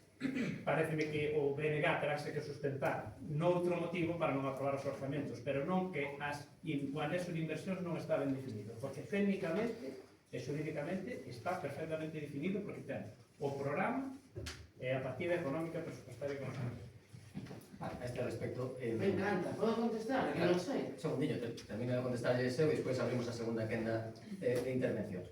pareceme que o BNG terase que sustentar noutro motivo para non aprobar os orzamentos, pero non que o anexo de inversións non está ben definido, porque técnicamente e xurídicamente está perfectamente definido porque ten o programa e a partida económica presupuestaria que nos hace. A este respecto... Me encanta, podo contestar? Que non sei. Segundinho, termino de contestarlle ese e despois abrimos a segunda quenda de intervención.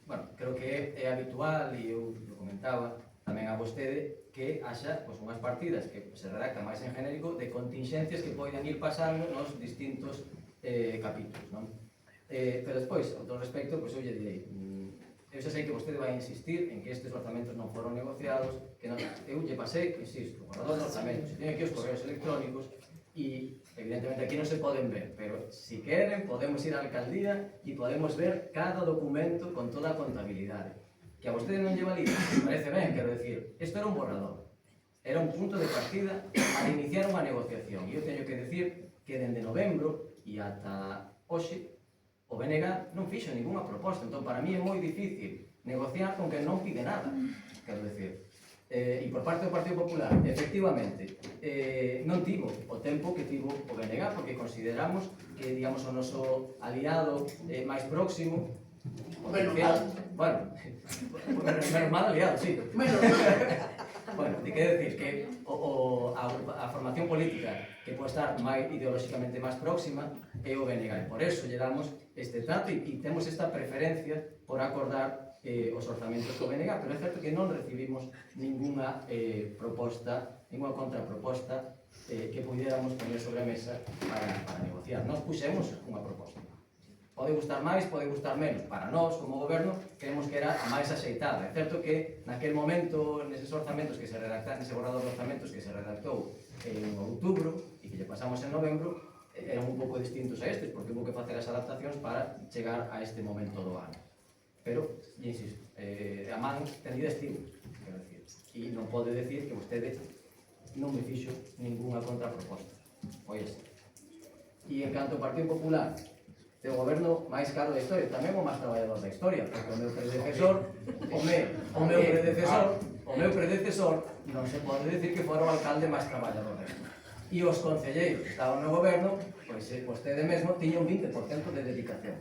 Bueno, creo que é habitual, e eu lo comentaba tamén a vostede, que haxa unhas partidas que se redactan máis en genérico de contingencias que poden ir pasando nos distintos capítulos, non? Pero despois, a outro respecto, eu lle direi, eu xa sei que vostede vai insistir en que estes orzamentos non foron negociados, que non, eu lle pasei, insisto, o borrador de orzamentos, teño aquí os correos electrónicos e evidentemente aquí non se poden ver, pero si queren podemos ir á alcaldía e podemos ver cada documento con toda a contabilidade. Que a vostede non lle valida, me parece ben, quero decir, isto era un borrador, era un punto de partida para iniciar unha negociación, e eu teño que decir que dende novembro e ata hoxe o BNG non fixo ninguna proposta, entón para mí é moi difícil negociar con quen non pide nada, quero decir. E por parte do Partido Popular, efectivamente, non tivo o tempo que tivo o BNG, porque consideramos que, digamos, o noso aliado máis próximo, potencial, bueno, menos mal aliado, sí. Bueno, hai que decir que a formación política que pode estar ideolóxicamente máis próxima é o BNG. Por eso lle damos este trato e temos esta preferencia por acordar os orzamentos co BNG, pero é certo que non recibimos ninguna proposta, ninguna contraproposta que pudiéramos poner sobre a mesa para negociar. Nós puxemos unha proposta. Pode gustar máis, pode gustar menos. Para nós, como goberno, creemos que era a máis axeitada. É certo que naquel momento, neses orzamentos que se redactaron, nese borrador de orzamentos que se redactou en outubro e que lle pasamos en novembro, eran un pouco distintos a estes, porque hubo que facer as adaptacións para chegar a este momento do ano. Pero, insisto, a man tendida estimo, quero decir, e non pode decir que vostede non me fixo ninguna contraproposta. Foi así. E en canto ao Partido Popular, é o goberno máis caro da historia, tamén o máis traballador da historia, porque o meu predecesor non se pode decir que fora o alcalde máis traballador da historia. E os concelleiros que estaban no goberno, pois vostede mesmo tiña un 20% de dedicación.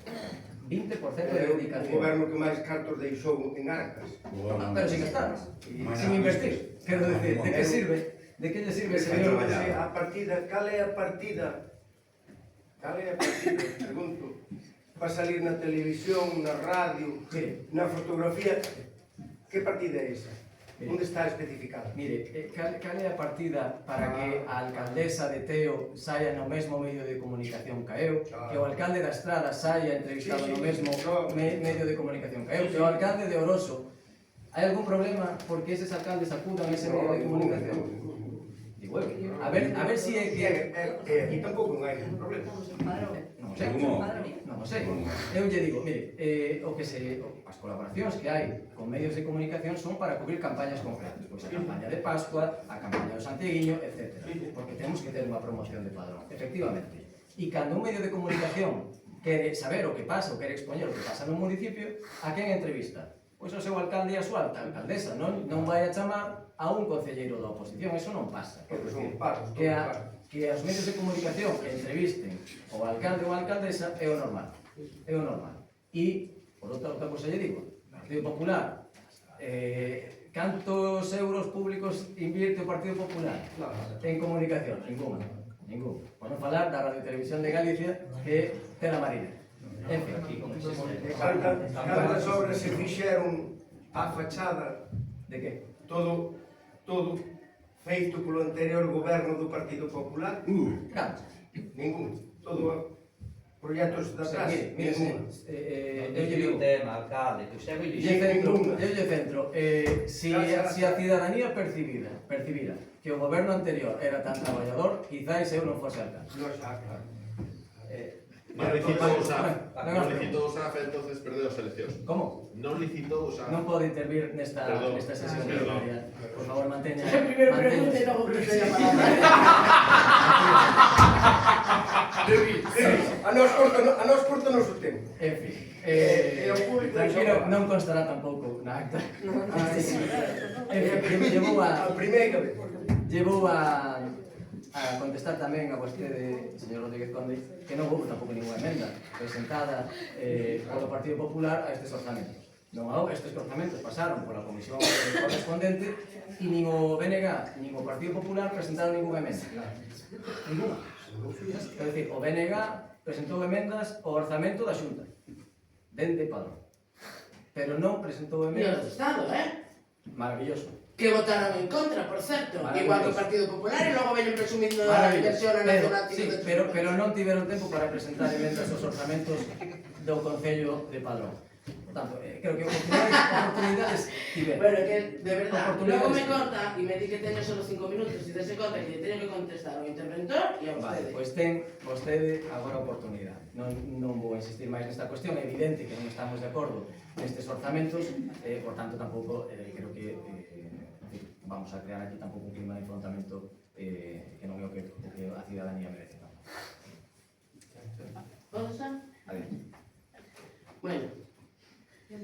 20% de O dedicación. goberno que máis cartos deixou en arcas. Pero sin gastar, sin invertir. Quero decir, de que sirve? De que lle sirve, señor? A partida, cal é a partida? Cal é a partida? Pregunto. Para salir na televisión, na radio, na fotografía, que partida é esa? Onde está especificada? Mire, cal é a partida para que a alcaldesa de Teo saia no mesmo medio de comunicación que eu, que o alcalde da Estrada saia entrevistado no mesmo medio de comunicación que eu, que o alcalde de Oroso? Hai algún problema porque eses alcaldes acudan a ese medio de comunicación? Digo eu, a ver si é que... Aquí tampouco non hai ningún problema. Non sei, non sei. Eu lle digo, mire, as colaboracións que hai con medios de comunicación son para cubrir campañas concretas, pois a campaña de Pascua, a campaña do Santiaguiño, etc. Porque temos que ter unha promoción de Padrón, efectivamente. E cando un medio de comunicación quere saber o que pasa, ou quere expoñer o que pasa no municipio, a quen entrevista? Pois o seu alcalde e a súa alta alcaldesa, non vai a chamar a un concelleiro da oposición, eso non pasa. Porque son pagos, Que os medios de comunicación que entrevisten o alcalde ou a alcaldesa é o normal. É o normal. E, por outra cosa lle digo, o Partido Popular, cantos euros públicos invierte o Partido Popular en comunicación? Ningún. Por non falar da Radio Televisión de Galicia, que é la Marina. En fin. Cantas obras se fixeron á fachada? De que? Todo feito polo anterior goberno do Partido Popular? Cantos? Ningún. Todo proxectos de atrás? Mire, eu lle digo, tema, alcalde, que usted eu lle centro, si a cidadanía percibira que o goberno anterior era tan traballador, quizáis eu non fose alcalde. No xa, claro. Non licitou o SAF, entonces perdeu as eleccións. Como? Non licitou o SAF. Non pode intervir nesta sesión plenaria. Por favor, manteña. Primeiro pregunta e logo pregunta a palabra. A nos corta o noso tempo. En fin, tranquilo, non constará tampouco na acta. En fin, llevou a contestar tamén a vostede, señor Rodríguez Conde, que non houve tampouco ninguna emenda presentada polo Partido Popular a estes orzamentos. Non houve, estes orzamentos pasaron pola comisión correspondente e nin o BNG, nin o Partido Popular presentaron ninguna emenda. Ninguna. É dicir, o BNG presentou emendas ao orzamento da Xunta, dende Padrón. Pero non presentou E emendas... os do Estado, Maravilloso. que votaron en contra, por certo, igual que o Partido Popular, e logo veñen presumindo a Maravilloso. inversión a nacional. Sí, pero non tiveron tempo para presentar emendas aos orzamentos do Concello de Padrón. Por tanto, creo que oportunidades tiveron. Bueno, que de verdad, logo me Oportunidades. corta e me di que teño solo 5 minutos e dese conta que lle teño que contestar ao interventor e a Vale, vostede. pois ten vostede agora a oportunidade. Non vou insistir máis nesta cuestión, é evidente que non estamos de acordo nestes orzamentos, por tanto, tampouco creo que vamos a crear aquí tampouco un clima de enfrontamento que non é o que a cidadanía merece. Podo xa? Adiante. Bueno,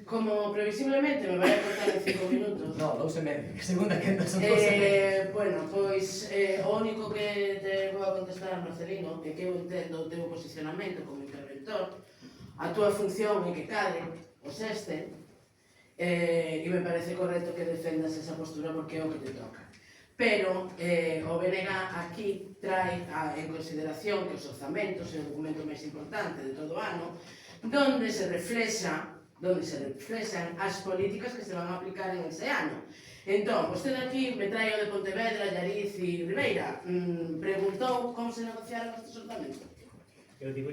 como previsiblemente me vai a cortar en 5 minutos. No, 2 e medio, que segunda quenda son 2 e medio. Bueno, pois o único que te vou a contestar, Marcelino, é que eu entendo o teu posicionamento como interventor, a túa función é que cadre o SESTE, e me parece correcto que defendas esa postura porque é o que te toca. Pero o BNG aquí trae en consideración que os orzamentos é o documento máis importante de todo o ano, donde se reflexan as políticas que se van a aplicar en ese ano. Entón, vostede aquí me trae o de Pontevedra, Llariz e Ribeira. Preguntou como se negociaron estes orzamentos.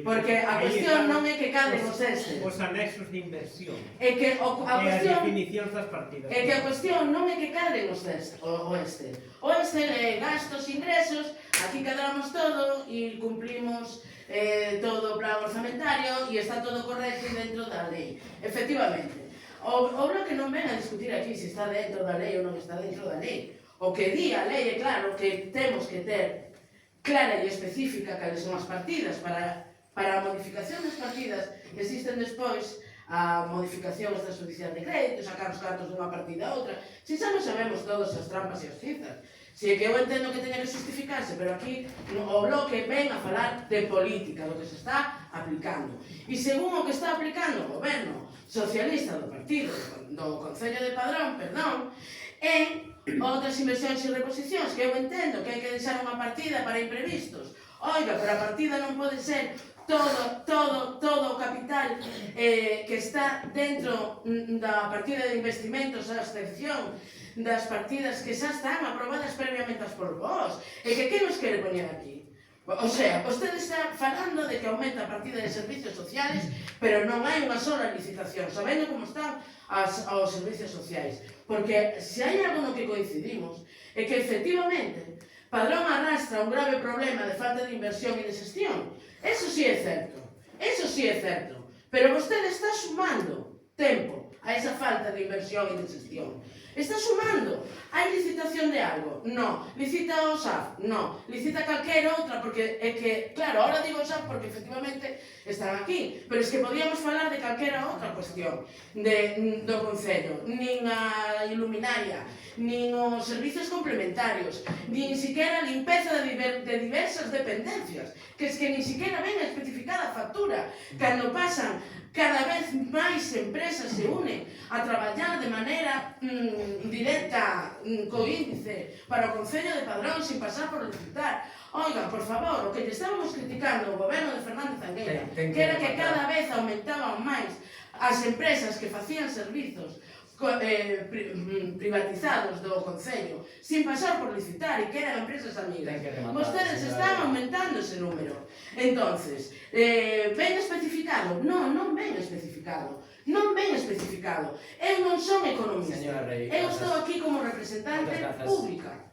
Porque a cuestión non é que cadren os SESTE. Os anexos de inversión. É que a E as cuestión... definicións das partidas. É que a cuestión non é que cadren os SESTE, o este. O este é gastos, ingresos, aquí cadramos todo e cumplimos todo o plan orzamentario e está todo correcto dentro da lei. Efectivamente, o bloque non ven a discutir aquí se está dentro da lei ou non está dentro da lei. O que di a lei é claro que temos que ter clara e específica cales son as partidas para Para a modificación das partidas existen despois a modificación extrajudicial de crédito, sacar os cartos dunha partida a outra. Si xa non sabemos todas as trampas e as cifras. Si é que eu entendo que teña que justificarse, pero aquí o Bloque ven a falar de política, do que se está aplicando. E según o que está aplicando o goberno socialista do partido do Concello de Padrón, perdón, en outras inversións e reposicións, que eu entendo que hai que deixar unha partida para imprevistos. Oiga, pero a partida non pode ser todo o capital que está dentro da partida de investimentos, a excepción das partidas que xa están aprobadas previamente por vós. E que nos quere poñer aquí? O sea, vostede está falando de que aumenta a partida de servicios sociales, pero non hai unha sola licitación, sabendo como están os servicios sociais. Porque se hai algo no que coincidimos, é que efectivamente Padrón arrastra un grave problema de falta de inversión e de xestión. Eso sí é certo, pero vostede está sumando tempo a esa falta de inversión e de xestión. Está sumando. Hai licitación de algo? No. Licita o SAF? No. Licita calquera outra, porque é que, claro, ahora digo SAF porque efectivamente están aquí, pero es que podíamos falar de calquera outra cuestión do Concello. Nin a iluminaria, nin os servicios complementarios, nin siquiera a limpeza de diversas dependencias, que es que nin siquiera ven especificada a factura. Cando pasan cada vez máis empresas se unen a traballar de maneira directa co índice para o Concello de Padrón sin pasar por licitar. Oiga, por favor, o que lle estábamos criticando o goberno de Fernández Angueira, que era que cada vez aumentaban máis as empresas que facían servizos privatizados do Concello sin pasar por licitar e que eran empresas amigas. Vostedes están aumentando ese número. Entonces, ven especificado? Non ven especificado. Non ven especificado. Eu non son economista. Eu estou aquí como representante pública.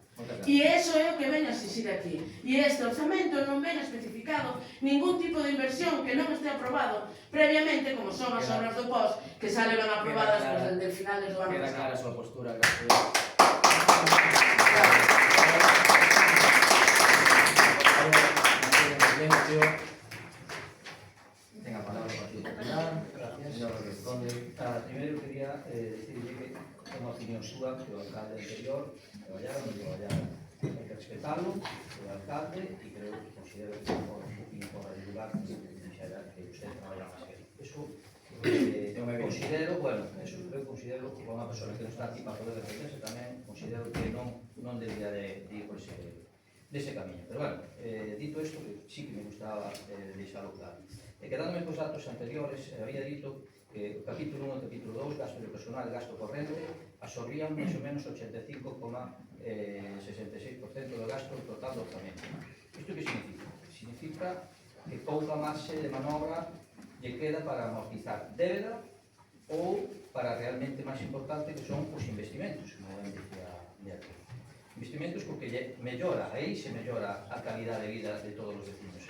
E iso é o que ven a exixir aquí. E este orzamento non ven especificado ningún tipo de inversión que non este aprobado previamente, como son as obras do POS, que xa levan aprobadas desde finales do ano Queda clara a pasado. súa postura, Tenga palabra o Partido Popular. Señor Responde. Primeiro quería decirle que é unha opinión súa que o alcalde anterior traballaron. Hai que respetarlo, o alcalde, e considero que é un poquinho fora de lugar que usted traballa máis que él. Eso considero, eu considero que unha persona que non está aquí para poder defenderse tamén considero que non debería de ir por ese camiño. Pero bueno, dito isto, que sí que me gustaba deixarlo claro. E quedándome cos datos anteriores, había dito que o capítulo 1 e o capítulo 2, gasto de personal e gasto corrente, absorbían máis ou menos 85,66% do gasto total do orzamento. Isto que significa? Significa que pouca marxe de manobra lle queda para amortizar débeda ou para realmente máis importante que son os investimentos, como ben dicía Beatriz. Investimentos porque mellora, aí se mellora a calidade de vida de todos os vecinos.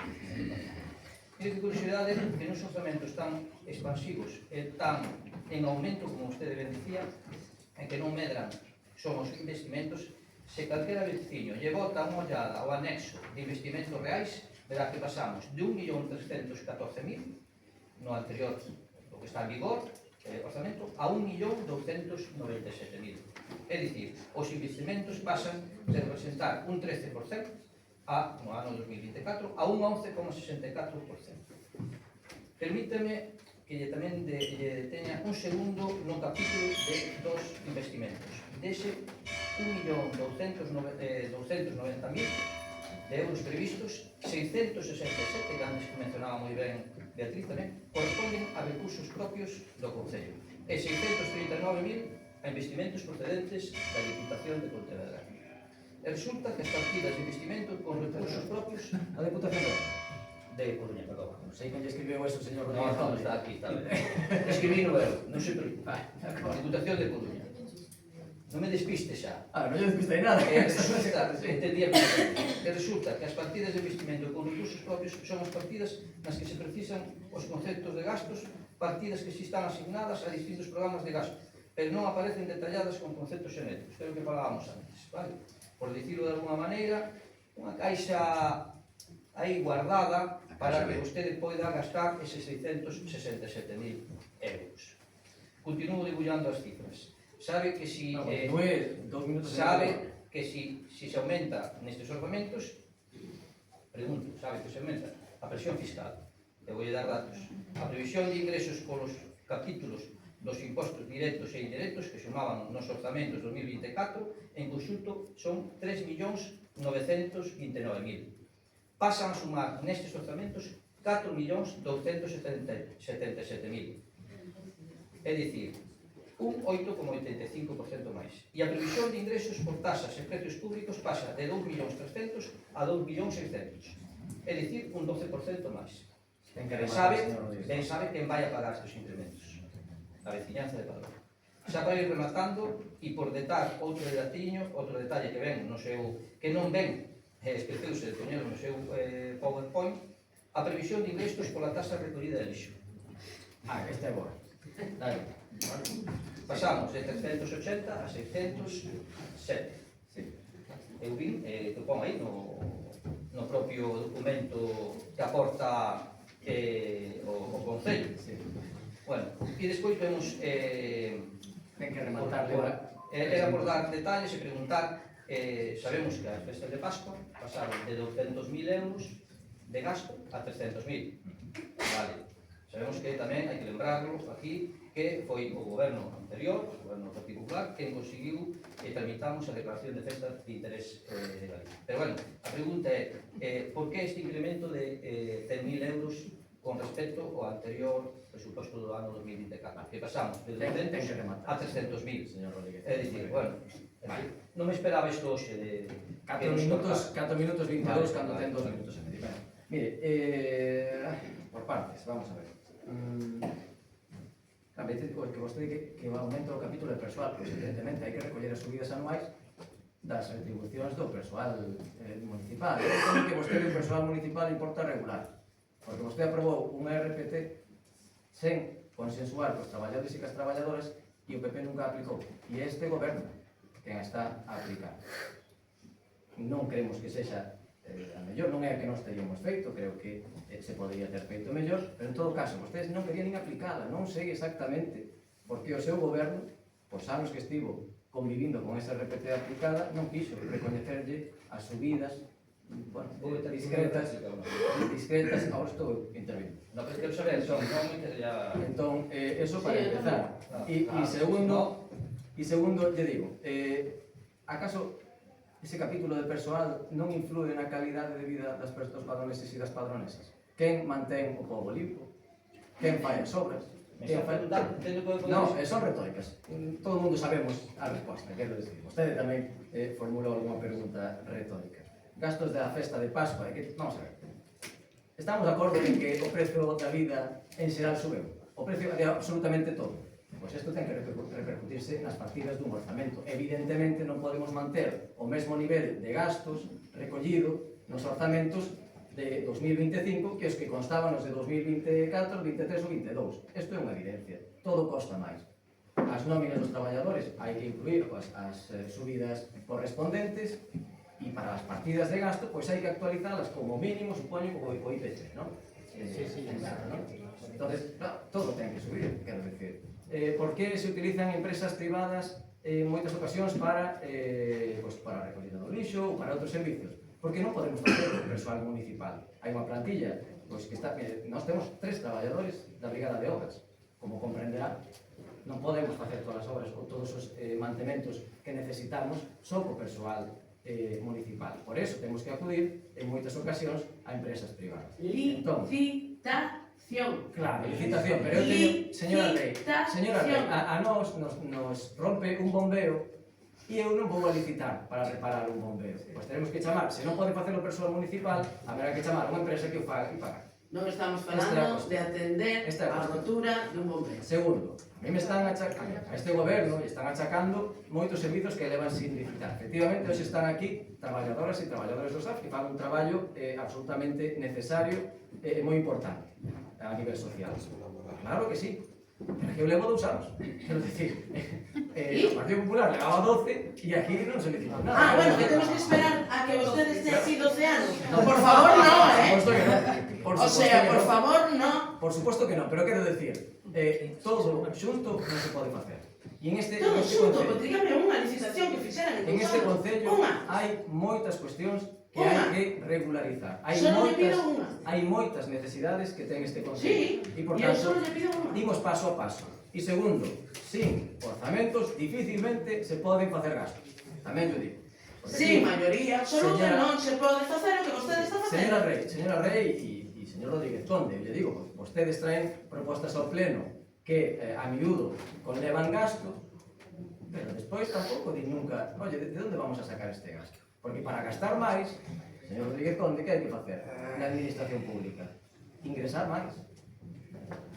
E que curiosidade que nos orzamentos tan expansivos e tan en aumento, como usted ben dicía, en que non medran son os investimentos. Se calquera veciño lle bota unha ollada ao anexo de investimentos reais, verá que pasamos de 1.314.000 no anterior, o que está en vigor, orzamento, a 1.297.000. É dicir, os investimentos pasan de representar un 13% no ano 2024 a un 11,64%. Permíteme que tamén teña un segundo no capítulo dos investimentos. Dese 1.290.000 de euros previstos, 667, que antes que mencionaba moi ben Beatriz tamén, corresponden a recursos propios do Concello, e 639.000 a investimentos procedentes da Diputación de Pontevedra. E resulta que as partidas de investimento con recursos propios A Deputación de Coruña, perdón. sei que lle escribiu eso, señor No, Rodríguez. está aquí, está ben. Escribí no eu, non se preocupe. Diputación de Coruña. Non me despiste xa. Non lle despistei nada. Resulta que as partidas de investimento con recursos propios son as partidas nas que se precisan os conceptos de gastos, partidas que si están asignadas a distintos programas de gasto, pero non aparecen detalladas con conceptos xenéticos, que é o que falábamos antes, vale? Por dicirlo de alguna maneira, unha caixa aí guardada para que vostede poida gastar eses 667.000 euros. Continúo debullando as cifras. Sabe que si sabe que si se aumenta nestes orzamentos, pregunto, sabe que se aumenta a presión fiscal, e vou dar datos, a previsión de ingresos polos capítulos dos impostos directos e indirectos que sumaban nos orzamentos 2024 en conxunto son 3.929.000. Pasan a sumar nestes orzamentos 4.277.000. É dicir, un 8,85% máis. E a previsión de ingresos por tasas e precios públicos pasa de 2.300.000 a 2.600.000. É dicir, un 12% máis. Ten que Ben rematar, sabe, señor Rodríguez. ben sabe quen vai a pagar estes incrementos. A veciñanza de Padrón. Xa para ir rematando, e por detar outro detalle que ven no seu, que non ven, esqueceuse de poñer no seu PowerPoint, a previsión de ingresos pola tasa recollida de lixo. Esta é boa. Dale. Pasamos de 380 a 607. Sí. Eu vin, que pon aí no propio documento que aporta o Concello. Sí. Bueno, e despois vemos Ten que rematar. era por dar detalles e preguntar, sabemos que as festas de Pascua pasaron de 200.000 euros de gasto a 300.000. Vale. Sabemos que tamén hai que lembrarlo aquí que foi o goberno anterior, o goberno do Partido Popular, quen conseguiu que tramitamos a declaración de festas de interés de Galicia. Pero bueno, a pregunta é por que este incremento de 100.000 euros con respecto ao anterior presuposto do ano 2024, que pasamos de 200 a 300.000, señor Rodríguez. É dicir, bueno, non me esperaba isto hoxe de 4 minutos 22 cando ten 2 minutos e medio. Bueno, mire, por partes, vamos a ver. A veces o que vostede que va aumento o capítulo de persoal, pois evidentemente hai que recoller as subidas anuais das retribucións do persoal municipal. Eu entendo que vostede o persoal municipal importa regular, porque vostede aprobou unha RPT sen consensuar cos traballadores e cas traballadoras e o PP nunca aplicou. E este goberno quen está a aplicar. Non creemos que sexa a mellor, non é que nós teríamos feito, creo que se podría ter feito mellor, pero en todo caso, vostedes non querían nin aplicala, non sei exactamente porque o seu goberno, pois anos que estivo convivindo con esa RPT aplicada, non quixo recoñecerlle as subidas, bueno, discretas, agora estou intervindo. No, pero quero saber, non que ya... Entón, eso para empezar. E segundo, lle digo, acaso ese capítulo de persoal non influe na calidade de vida dos padroneses e das padronesas? Quen mantén o pobo limpo? Quen fai as obras? Non, son retóricas. Todo o mundo sabemos a resposta, quero decir. Vostede tamén formulou alguma pregunta retórica. Gastos da festa de Pascua, vamos a ver. Estamos de acordo en que o precio da vida en xeral subeu? O precio de absolutamente todo. Pois isto ten que repercutirse nas partidas dun orzamento. Evidentemente non podemos manter o mesmo nivel de gastos recollido nos orzamentos de 2025 que os que constaban os de 2024, 23 ou 22. Isto é unha evidencia. Todo costa máis. As nóminas dos traballadores hai que incluir as subidas correspondentes e para as partidas de gasto pois hai que actualizalas como mínimo, supoño, o IPC, non? Claro, non? Entonces, todo ten que subir, quero decir. Por que se utilizan empresas privadas en moitas ocasións para recollida do lixo ou para outros servicios? Porque non podemos facer o persoal municipal. Hai unha plantilla, pois que está, nós temos 3 traballadores da Brigada de Obras, como comprenderá, non podemos facer todas as obras ou todos os mantementos que necesitamos só co persoal municipal. Por eso temos que acudir en moitas ocasións a empresas privadas. Claro, licitación, pero eu teño, señora Rey, a nós nos rompe un bombeo e eu non vou a licitar para reparar un bombeo. Pois tenemos que chamar, se non pode facer o persoal municipal, haberá que chamar a unha empresa que o faga e pagar. Non estamos falando de atender a rotura dun bombeo. Segundo, a mí me están achacando, a este goberno me están achacando moitos servizos que levan sin licitar. Efectivamente, hoxe están aquí traballadoras e traballadores do SAF que fan un traballo absolutamente necesario e moi importante a nivel social. Claro que sí, Pero que eu levo 2 anos. Quero dicir, o Partido Popular levaba 12 e aquí non se licitou nada. Ah, bueno, que temos que esperar a que vostede esté así 12 anos. Por favor, no, Por suposto que non. Por O suposto sea, que por non. favor, no. Por suposto que non, pero quero decir, todo xunto non se pode facer. E en este Todo xunto, concello- pues dígame unha licitación que fixeran En este Concello. concello Unha. hai moitas cuestións que Unha. hai que regularizar. Hai Solo lle moitas, pido unha. hai moitas necesidades que ten este Sí, concello. E por e eu tanto, solo lle pido unha. imos paso a paso. E segundo, sin orzamentos dificilmente se poden facer gastos. Tamén yo digo. Porque Sí, aquí, maioría absoluta Señora- non se pode facer o que vostede está facendo. Señora Rey e señor Rodríguez Conde, eu lle digo, vostedes traen propostas ao pleno que a miúdo conlevan gasto, pero despois tampouco di nunca, oye, de onde vamos a sacar este gasto? Porque para gastar máis, señor Rodríguez Conde, que hai que facer na administración pública? Ingresar máis.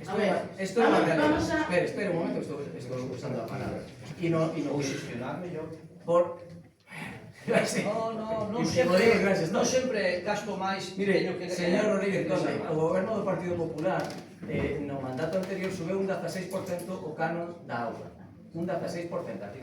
A ver, Esto é unha vamos realidade. a- Espera un momento, estou usando a palabra. E no Ou xestionar mellor. por... Sí. Non E sempre, Rodríguez, gracias, non no. sempre gasto máis. Mire, teño que señor Rodríguez que Conde, desarmar. o goberno do Partido Popular no mandato anterior subeu un 16% o canon da auga. Un 16%, aquí.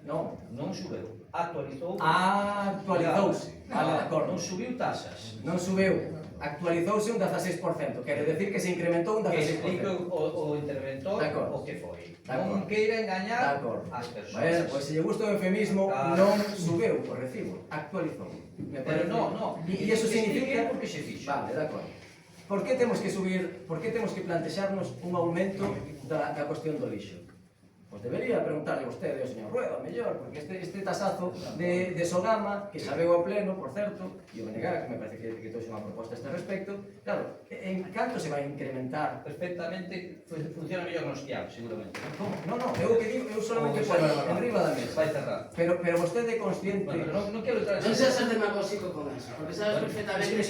Non. Non subeu, actualizou. Actualizouse. Vale, de acordo. Non subiu tasas. Non subeu. Actualizouse un 16%. Quere decir que se incrementou un Que explique 16%. o interventor De acordo. o que foi. De acordo. Non queira De engañar acordo. as persoas. Bueno, pois se lle gusta o eufemismo, Claro. non subeu o recibo, actualizou. Me Pero parece- no. E iso Que explique significa... por que se fixo. Vale, de acordo. Por que temos que subir, por que temos que plantexarnos un aumento da cuestión do lixo? Pois debería preguntarle vostede ao señor Rueda, mellor, porque este tasazo de Sogama, que sabeu ao pleno, por certo, e o Menegar, que me parece que trouxe unha proposta a este respecto, claro, en canto se vai incrementar? Perfectamente funciona mellor nos quiabos, seguramente. Como? Non, eu que digo, eu solamente O poño Salvador. en riba da mesa. Vai cerrar. Pero vostede é consciente... Bueno, non quero entrar Non seas ser demagógico con eso, porque sabes Bueno, perfectamente es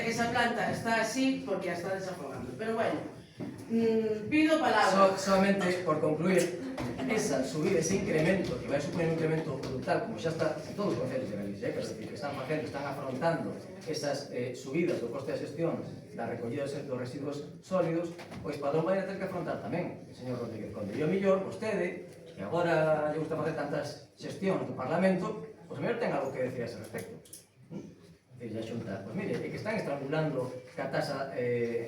que que esa planta está así porque la está desafogando. Pero bueno, pido palabra. Solamente por concluir, esa subida, ese incremento, que vai a suponer un incremento brutal, como xa está en todos os concellos de Galicia, quero dicir, que están facendo, están afrontando esas subidas do coste de xestión da recollida dos residuos sólidos, pois Padrón vai a ter que afrontar tamén, señor Rodríguez Conde. E o mellor, vostede, que agora lle gusta facer tantas xestións do Parlamento, pois o mellor ten algo que decir a ese respecto. E a Xunta, pois mire, é que están estrangulando ca tasa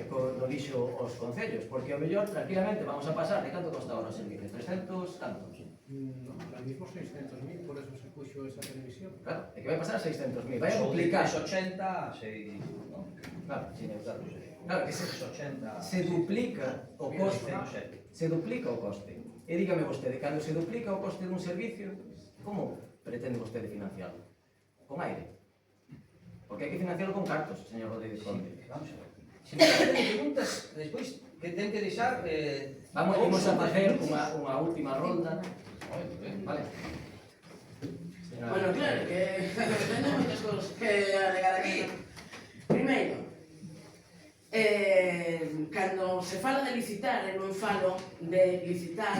do lixo aos concellos, porque o mellor, tranquilamente, vamos a pasar, de canto costa ahora o servicio? 300, cantos? Ahora mismo 600.000, por eso se puxo esa televisión. Claro, é que vai pasar a 600.000, vai a duplicar. 80, 6, non? Claro, Sin os datos. claro que se 80. duplica o coste, 607. se duplica o coste. E dígame vostede, cando se duplica o coste dun servicio, como pretende vostede financiarlo? Con aire. Porque hai que financiarlo con cartos, señor Rodríguez Conde. Vamos a ver. Se me facen preguntas, despois que ten que deixar... Vamos a facer unha última ronda. Vale. Señora- Bueno, claro, que teño moitas cousas que alegar aquí. Primeiro, cando se fala de licitar, e non falo de licitar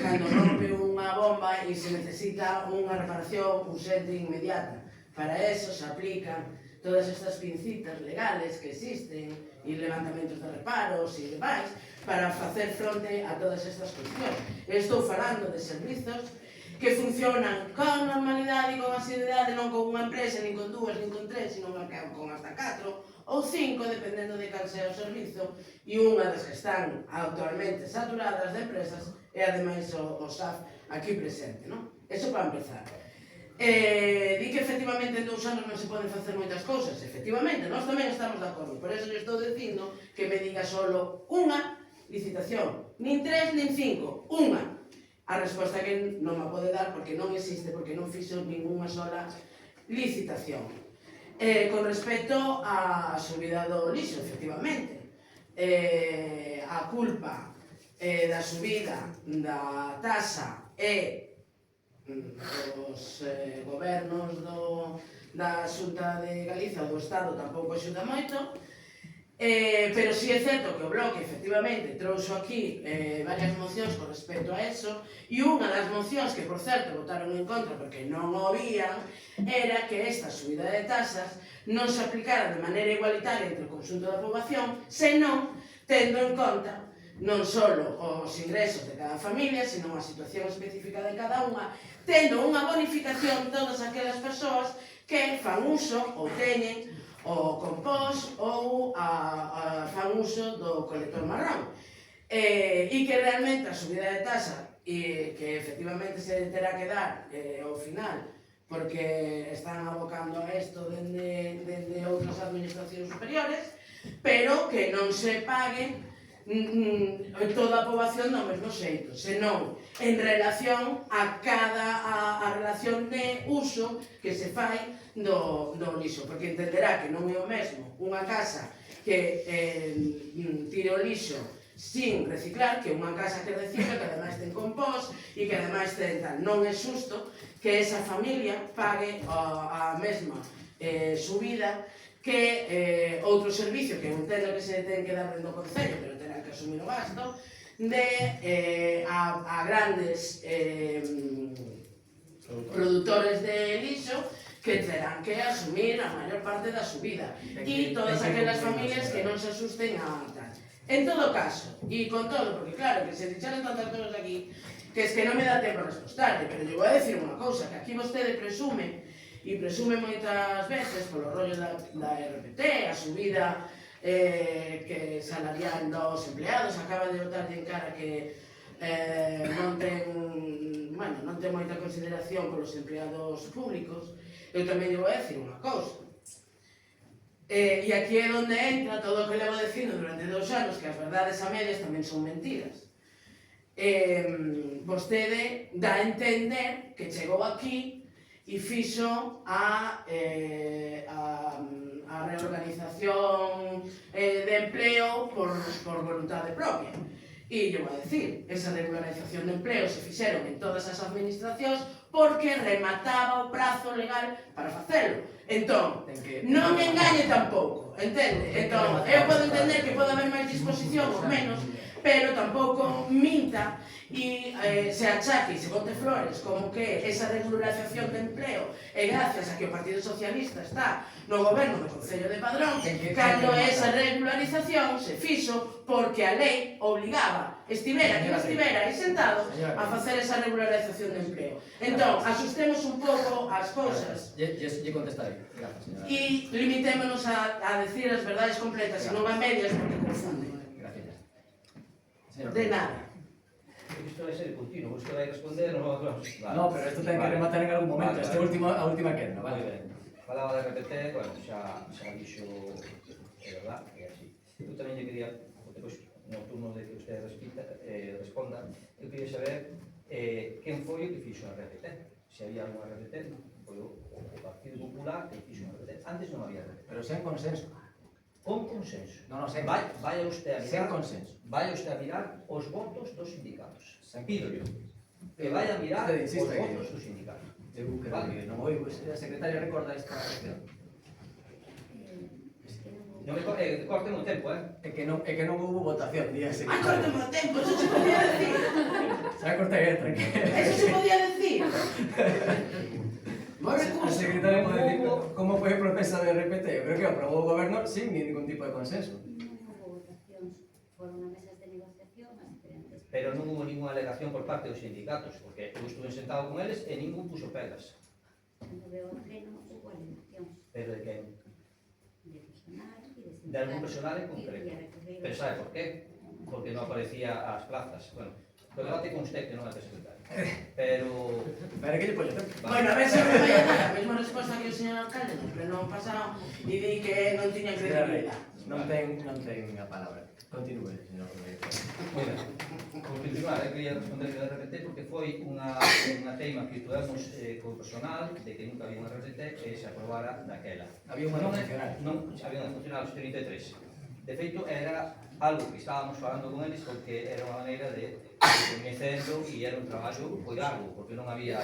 cando rompe unha bomba e se necesita unha reparación urgente e inmediata. Para eso se aplican todas estas pincitas legales que existen e levantamentos de reparos e demais para facer fronte a todas estas cuestións. Estou falando de servizos que funcionan con normalidade e con asiduidade, non con unha empresa, nin con dúas, nin con tres, sino con hasta 4 ou 5, dependendo de cal sea o servizo, e unha das que están actualmente saturadas de empresas é ademais o SAF aquí presente, non? Eso para empezar. Di que efectivamente en 2 anos non se poden facer moitas cousas. Efectivamente, nós tamén estamos de acordo. Por eso lle estou dicindo que me diga solo unha licitación. Nin 3, nin 5. Unha. A resposta que non me pode dar porque non existe, porque non fixo ninguna sola licitación. Con respecto á subida do lixo, efectivamente. A culpa da subida da tasa é os gobernos da Xunta de Galicia ou do Estado tampouco axuda moito, pero si é certo que o Bloque efectivamente trouxo aquí varias mocións con respecto a eso, e unha das mocións que, por certo, votaron en contra porque non o vían, era que esta subida de tasas non se aplicara de maneira igualitaria entre o conxunto da poboación, senón tendo en conta non só os ingresos de cada familia, sino a situación específica de cada unha, tendo unha bonificación todas aquelas persoas que fan uso ou teñen o compost ou fan uso do colector marrón. E que realmente a subida de tasa que efectivamente se terá que dar ao final, porque están abocando a isto dende outras administracións superiores, pero que non se paguen toda a poboación do mesmo xeito, senón en relación a relación de uso que se fai do lixo, porque entenderá que non é o mesmo unha casa que tire o lixo sin reciclar que unha casa que recicla, que ademais ten compost e que ademais ten tal. Non é xusto que esa familia pague a mesma subida que outro servicio que eu entendo que se ten que dar dentro do Concello, pero terán que asumir o gasto, a grandes produtores de lixo que terán que asumir a maior parte da subida e todas aquelas familias que non se asusten a tal. En todo caso, e con todo, porque claro, que se dicharon tantas cosas aquí que es que non me dá tempo a respostarte, pero eu vou a decir unha cousa, que aquí vostede presume moitas veces polo rollo da RPT, a subida que salarial dos empleados, acaba de botar en cara que non ten moita consideración polos empleados públicos. Eu tamén vou a decir unha cousa, e aquí é onde entra todo o que levo dicindo durante 2 anos, que as verdades a medias tamén son mentiras. Vostede dá a entender que chegou aquí e fixo a reorganización de empleo por voluntade propia. E eu vou a decir, esa regularización de empleo se fixeron en todas as administracións porque remataba o prazo legal para facelo. Entón, non me engañe tampouco, entende? Entón, eu podo entender que pode haber máis disposición ou menos, pero tampouco minta e se achaque e se bote flores como que esa regularización de empleo é gracias a que o Partido Socialista está no goberno do Concello de Padrón, cando esa regularización se fixo porque a lei obligaba, estivera quen estivera aí sentado, a facer esa regularización de empleo. Entón, asustemos un pouco as cousas Lle contestaré. Gracias, señora. e limitémonos a decir as verdades completas e non a medias porque confunde. Gracias. De nada. Isto vai ser continuo, vos que vai responder, non vamos. No, pero isto ten que rematar en algún momento. Esta a última quenda, Vale, vale. ben. Falaba de RPT, bueno, xa dixo, é verdad, é así. Eu tamén lle quería, depois, no turno de que usted responda, eu quería saber quen foi o que fixo a RPT. Se había algunha RPT, foi o Partido Popular que fixo a RPT. Antes non había RPT. Pero sen consenso. Con consenso. No, sen Vaya usted a sen mirar, consenso. vaya usted a mirar os votos dos sindicatos. Sen Pido yo. Que vaya a mirar Usted os insiste votos que- dos sindicatos. Eu creo que non vou, a secretaria recorda esta cuestión. Non me corten o tempo, É que non houve votación, día Ai, secretaria. córteme o tempo, eso se podía decir. Xa cortei, tranquilo. Eso se podía decir. Vos A recurso. secretaria pode decir como foi o proceso de RPT. Eu creo que aprobou o goberno sin ningún tipo de consenso. Non houve votacións, foron a mesas de negociación as diferentes. pero non hubo ninguna alegación por parte dos sindicatos, porque eu estuve sentado con eles e ningún puxo pegas. Cando veo o pleno, houve alegacións Pero de que? de personal e de De algún personal en concreto. Pero sabe por qué? Porque non aparecía as plazas. Bueno, o debate con usted que non é secretario. Pero... Para que lle poño tempo. Bueno, a ver se me vai a dar a mesma resposta que o señor alcalde no pleno pasado e di que non tiña credibilidade. Non ten a palabra. Continúe, señor. Moi ben, por continuar, quería responder de RPT porque foi unha teima que tuvemos co personal de que nunca había unha RPT e se aprobara daquela. Había unha Non, funcional. non, había unha funcional os 33. De feito, era algo que estábamos falando con eles porque era unha maneira de coñecendo e era un traballo moi largo, porque non había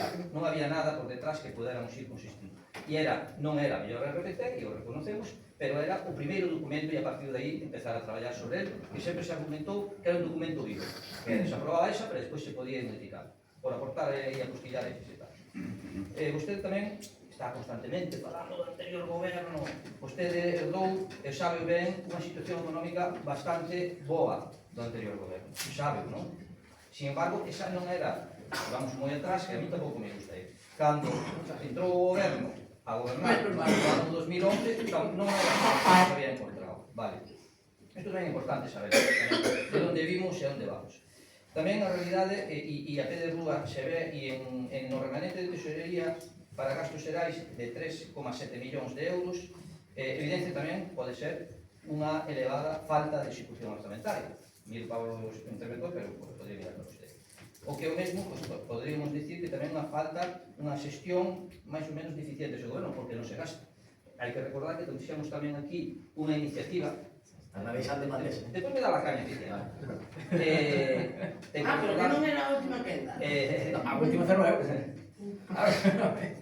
nada por detrás que pudéramos ir consistindo. E non era a mellor RPT, e o reconocemos, pero era o primeiro documento e a partir de aí empezar a traballar sobre ele, que sempre se argumentou que era un documento vivo, que se aprobaba esa, pero despois se podía modificar, por aportar e apostillar e tal. Vostede tamén está constantemente falando do anterior goberno, vostede herdou, e sabe ben, unha situación económica bastante boa, anterior goberno. Sabe, non? Sin embargo, esa non era, vamos moi atrás, que a mí tampouco me gusta ir. Cando entrou o goberno a gobernar no ano 2011, non era que se había encontrado. Vale. Isto tamén é importante saber, de onde vimos e onde vamos. Tamén a realidade, e a pé de rúa se ve, e no remanente de tesorería para gastos xerais de 3,7 millóns de euros, evidencia tamén pode ser unha elevada falta de execución orzamentaria. Mil pavos interventor, pero podría mirar para usted. O que o mesmo, pues, poderíamos dicir que tamén unha falta, unha xestión máis ou menos deficiente do goberno, porque non se gasta. Hai que recordar que fixemos tamén aquí unha iniciativa. Están avisando de Madrid. Despois me dá la caña, que Ah, pero que non era a última quenda. A última cerro eu.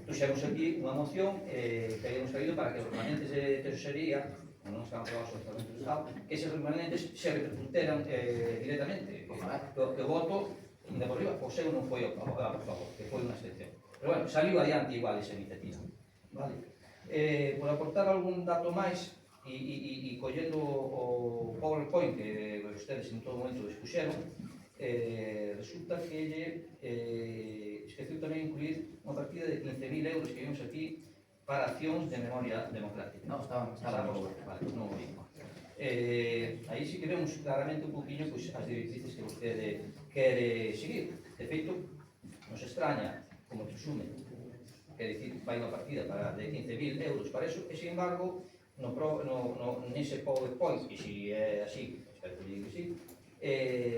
Puxemos aquí unha moción que habíamos traído para que os remanentes de tesorería, como non estaban aprobados os orzamentos do Estado, que eses remanentes se repercuteran directamente. Que o voto, ainda por riba, o seu non foi a favor, que foi unha excepción. Pero bueno, saliu adiante igual esa iniciativa. Vale. Por aportar algún dato máis, e collendo o PowerPoint que ustedes en todo momento expuxeron, resulta que esqueceu tamén incluir unha partida de 15.000 euros que vimos aquí para accións de memoria democrática. No, estaban Vale, non o vimos. Aí sí que vemos claramente un poquinho pues, as directrices que vostede quere seguir. De feito, nos extraña, como presume, quer dicir, vai unha partida de 15.000 euros para eso, e, sin embargo, nese PowerPoint, que si é así, espero que diga que sí,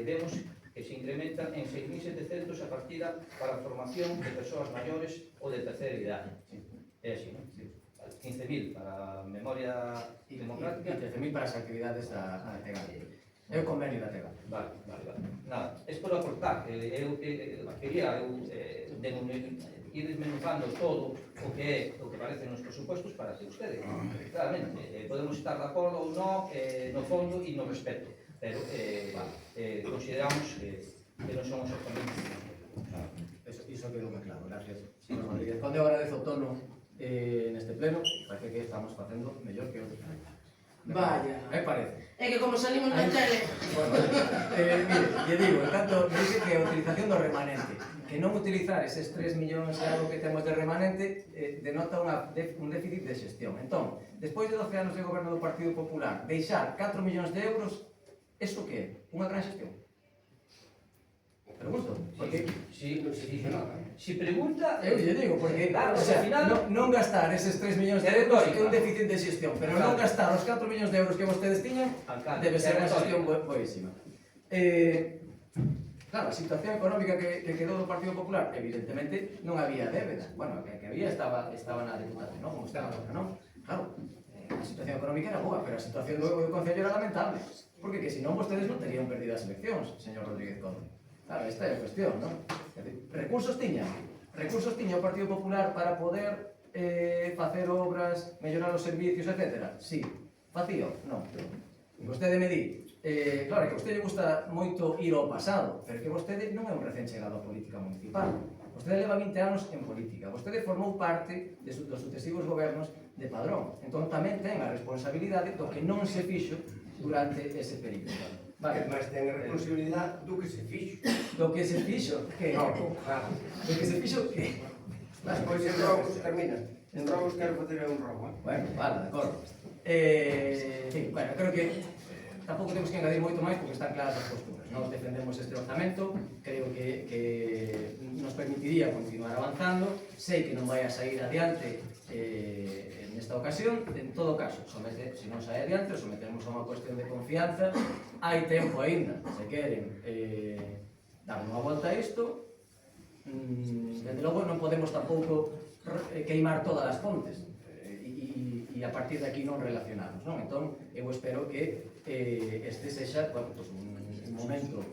vemos que se incrementa en 6.700 a partida para a formación de persoas maiores ou de terceira idade. É así, non? 15.000 para memoria democrática. E 13.000 para as actividades da TEGA. É o convenio da TEGA. Vale. Nada, é por aportar, eu quería ir desmenuzando todo o que parece nos presupuestos para que ustedes, claramente, podemos estar de acordo ou non no fondo e no respeto, pero consideramos que non son exactamente Iso quedou moi claro, gracias, señor Rodríguez. Conde, eu agradezo o tono neste pleno, parece que estamos facendo mellor que outros. Vaya. Me parece. É que como salimos na tele. Bueno, mire, lle digo, en canto me dice que a utilización do remanente, que non utilizar eses 3 millóns de algo que temos de remanente denota un déficit de xestión. Entón, despois de 12 anos de goberno do Partido Popular, deixar 4 millóns de euros, eso que é? Unha gran xestión? Pregunto, porque... Si pregunta... Eu lle digo, porque, claro, o sea, ao final... non gastar eses 3 millóns de euros que é un déficit de xestión, pero non gastar os 4 millóns de euros que vostedes tiñan, debe ser unha xestión boísima. Claro, a situación económica que quedou do Partido Popular, evidentemente non había débeda. Bueno, que había estaba na Deputación, non? Como estaba agora, non? Claro, a situación económica era boa, pero a situación do Concello era lamentable. Porque que senón vostedes non terían perdido as eleccións, señor Rodríguez Conde. Claro, esta é a cuestión, non? Recursos tiña o Partido Popular para poder facer obras, mellorar os servicios, etc. Sí. Facío? Non. E vostede me di, claro, que a vostede lle gusta moito ir ao pasado, pero que vostede non é un recén chegado á política municipal. Vostede leva 20 anos en política. Vostede formou parte dos sucesivos gobernos de Padrón. Entón tamén ten a responsabilidade do que non se fixo durante ese período. Vale, mas ten a responsabilidade do que se fixo. Do que se fixo? Que? Non, claro. Do que se fixo? Que? Despois en robos termina. En robos quero facer un robo. Bueno, vale, de acordo. Sí, bueno, creo que tampouco temos que engadir moito máis porque están claras as posturas. Nós defendemos este orzamento, creo que nos permitiría continuar avanzando. Sei que non vai a sair adiante nesta ocasión. En todo caso, se non sai adiante, sometemos a unha cuestión de confianza. Hai tempo aínda, se queren dar unha volta a isto. Desde logo non podemos tampouco queimar todas as fontes e a partir de aquí non relacionarnos, non? Entón, eu espero que este sexa, bueno, pues un momento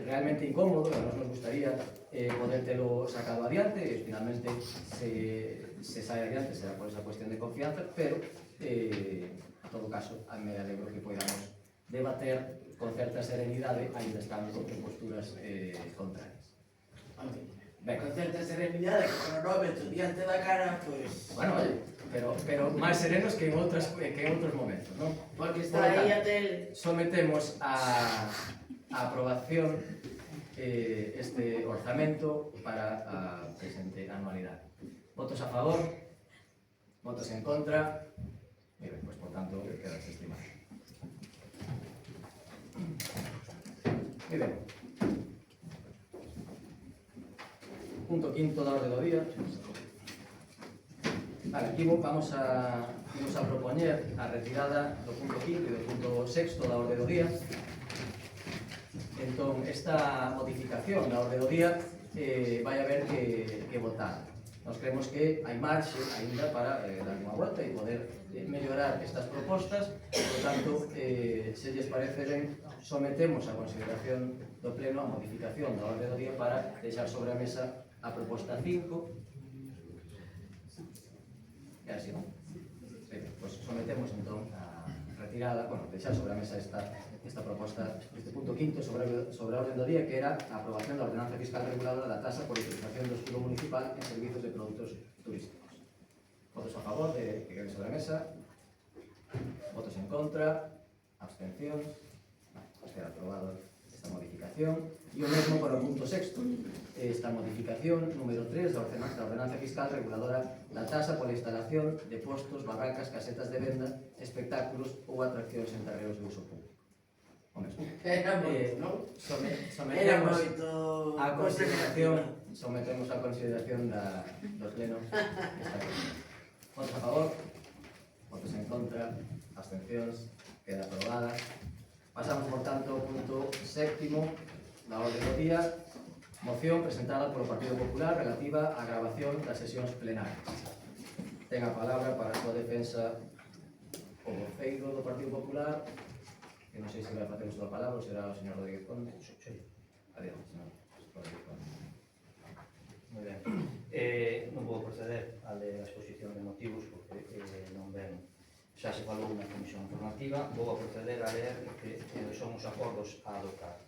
realmente incómodo, que nos gustaría poder telo sacado adiante e finalmente se sai adiante será por esa cuestión de confianza, pero en todo caso me alegro que podamos debater con certa serenidade ainda estando con posturas contrarias. Con certa serenidade, con cronómetro diante da cara, pois... Bueno, oye, pero máis serenos que en outros momentos, non? Porque está aí a tele. Sometemos a a aprobación este orzamento para a presente anualidade. Votos a favor, votos en contra, e ben, pois, por tanto, queda desestimado. Moi ben. Punto quinto da orde do día. Vale, aquí vamos a propoñer a retirada do punto quinto e do punto sexto da orde do día. Entón, esta modificación da orde do día vai haber que votar. Nos creemos que hai marxe ainda para dar unha volta e poder mellorar estas propostas. Por tanto, se lles parece ben, sometemos a consideración do Pleno a modificación da orde do día para deixar sobre a mesa a proposta 5. E así, non? Pois sometemos entón a retirada, bueno, deixar sobre a mesa esta proposta, este punto quinto sobre a orde do día, que era a aprobación da ordenanza fiscal reguladora da tasa por utilización do escudo municipal en servizos de produtos turísticos. Votos a favor de que quede sobre a mesa, votos en contra, abstencións, pues queda aprobado esta modificación. E o mesmo para o punto sexto, esta modificación número 3 da ordenanza fiscal reguladora da tasa pola instalación de postos, barracas, casetas de venda, espectáculos ou atraccións en terreos de uso público. O mesmo. Era moito, non? Sometemos a consideración do Pleno esta cuestión. Votos a favor, votos en contra, abstencións, queda aprobada. Pasamos, por tanto, ao punto séptimo da orde do día, moción presentada polo Partido Popular relativa á grabación das sesións plenarias. Ten a palabra para a súa defensa o voceiro do Partido Popular, que non sei se vai facer uso da palabra ou será o señor Rodríguez Conde. Adiante, señor Rodríguez Conde. Moi ben. Non vou proceder a ler a exposición de motivos porque non ven, xa se falou na comisión informativa. Vou a proceder a ler que son os acordos a adoptar.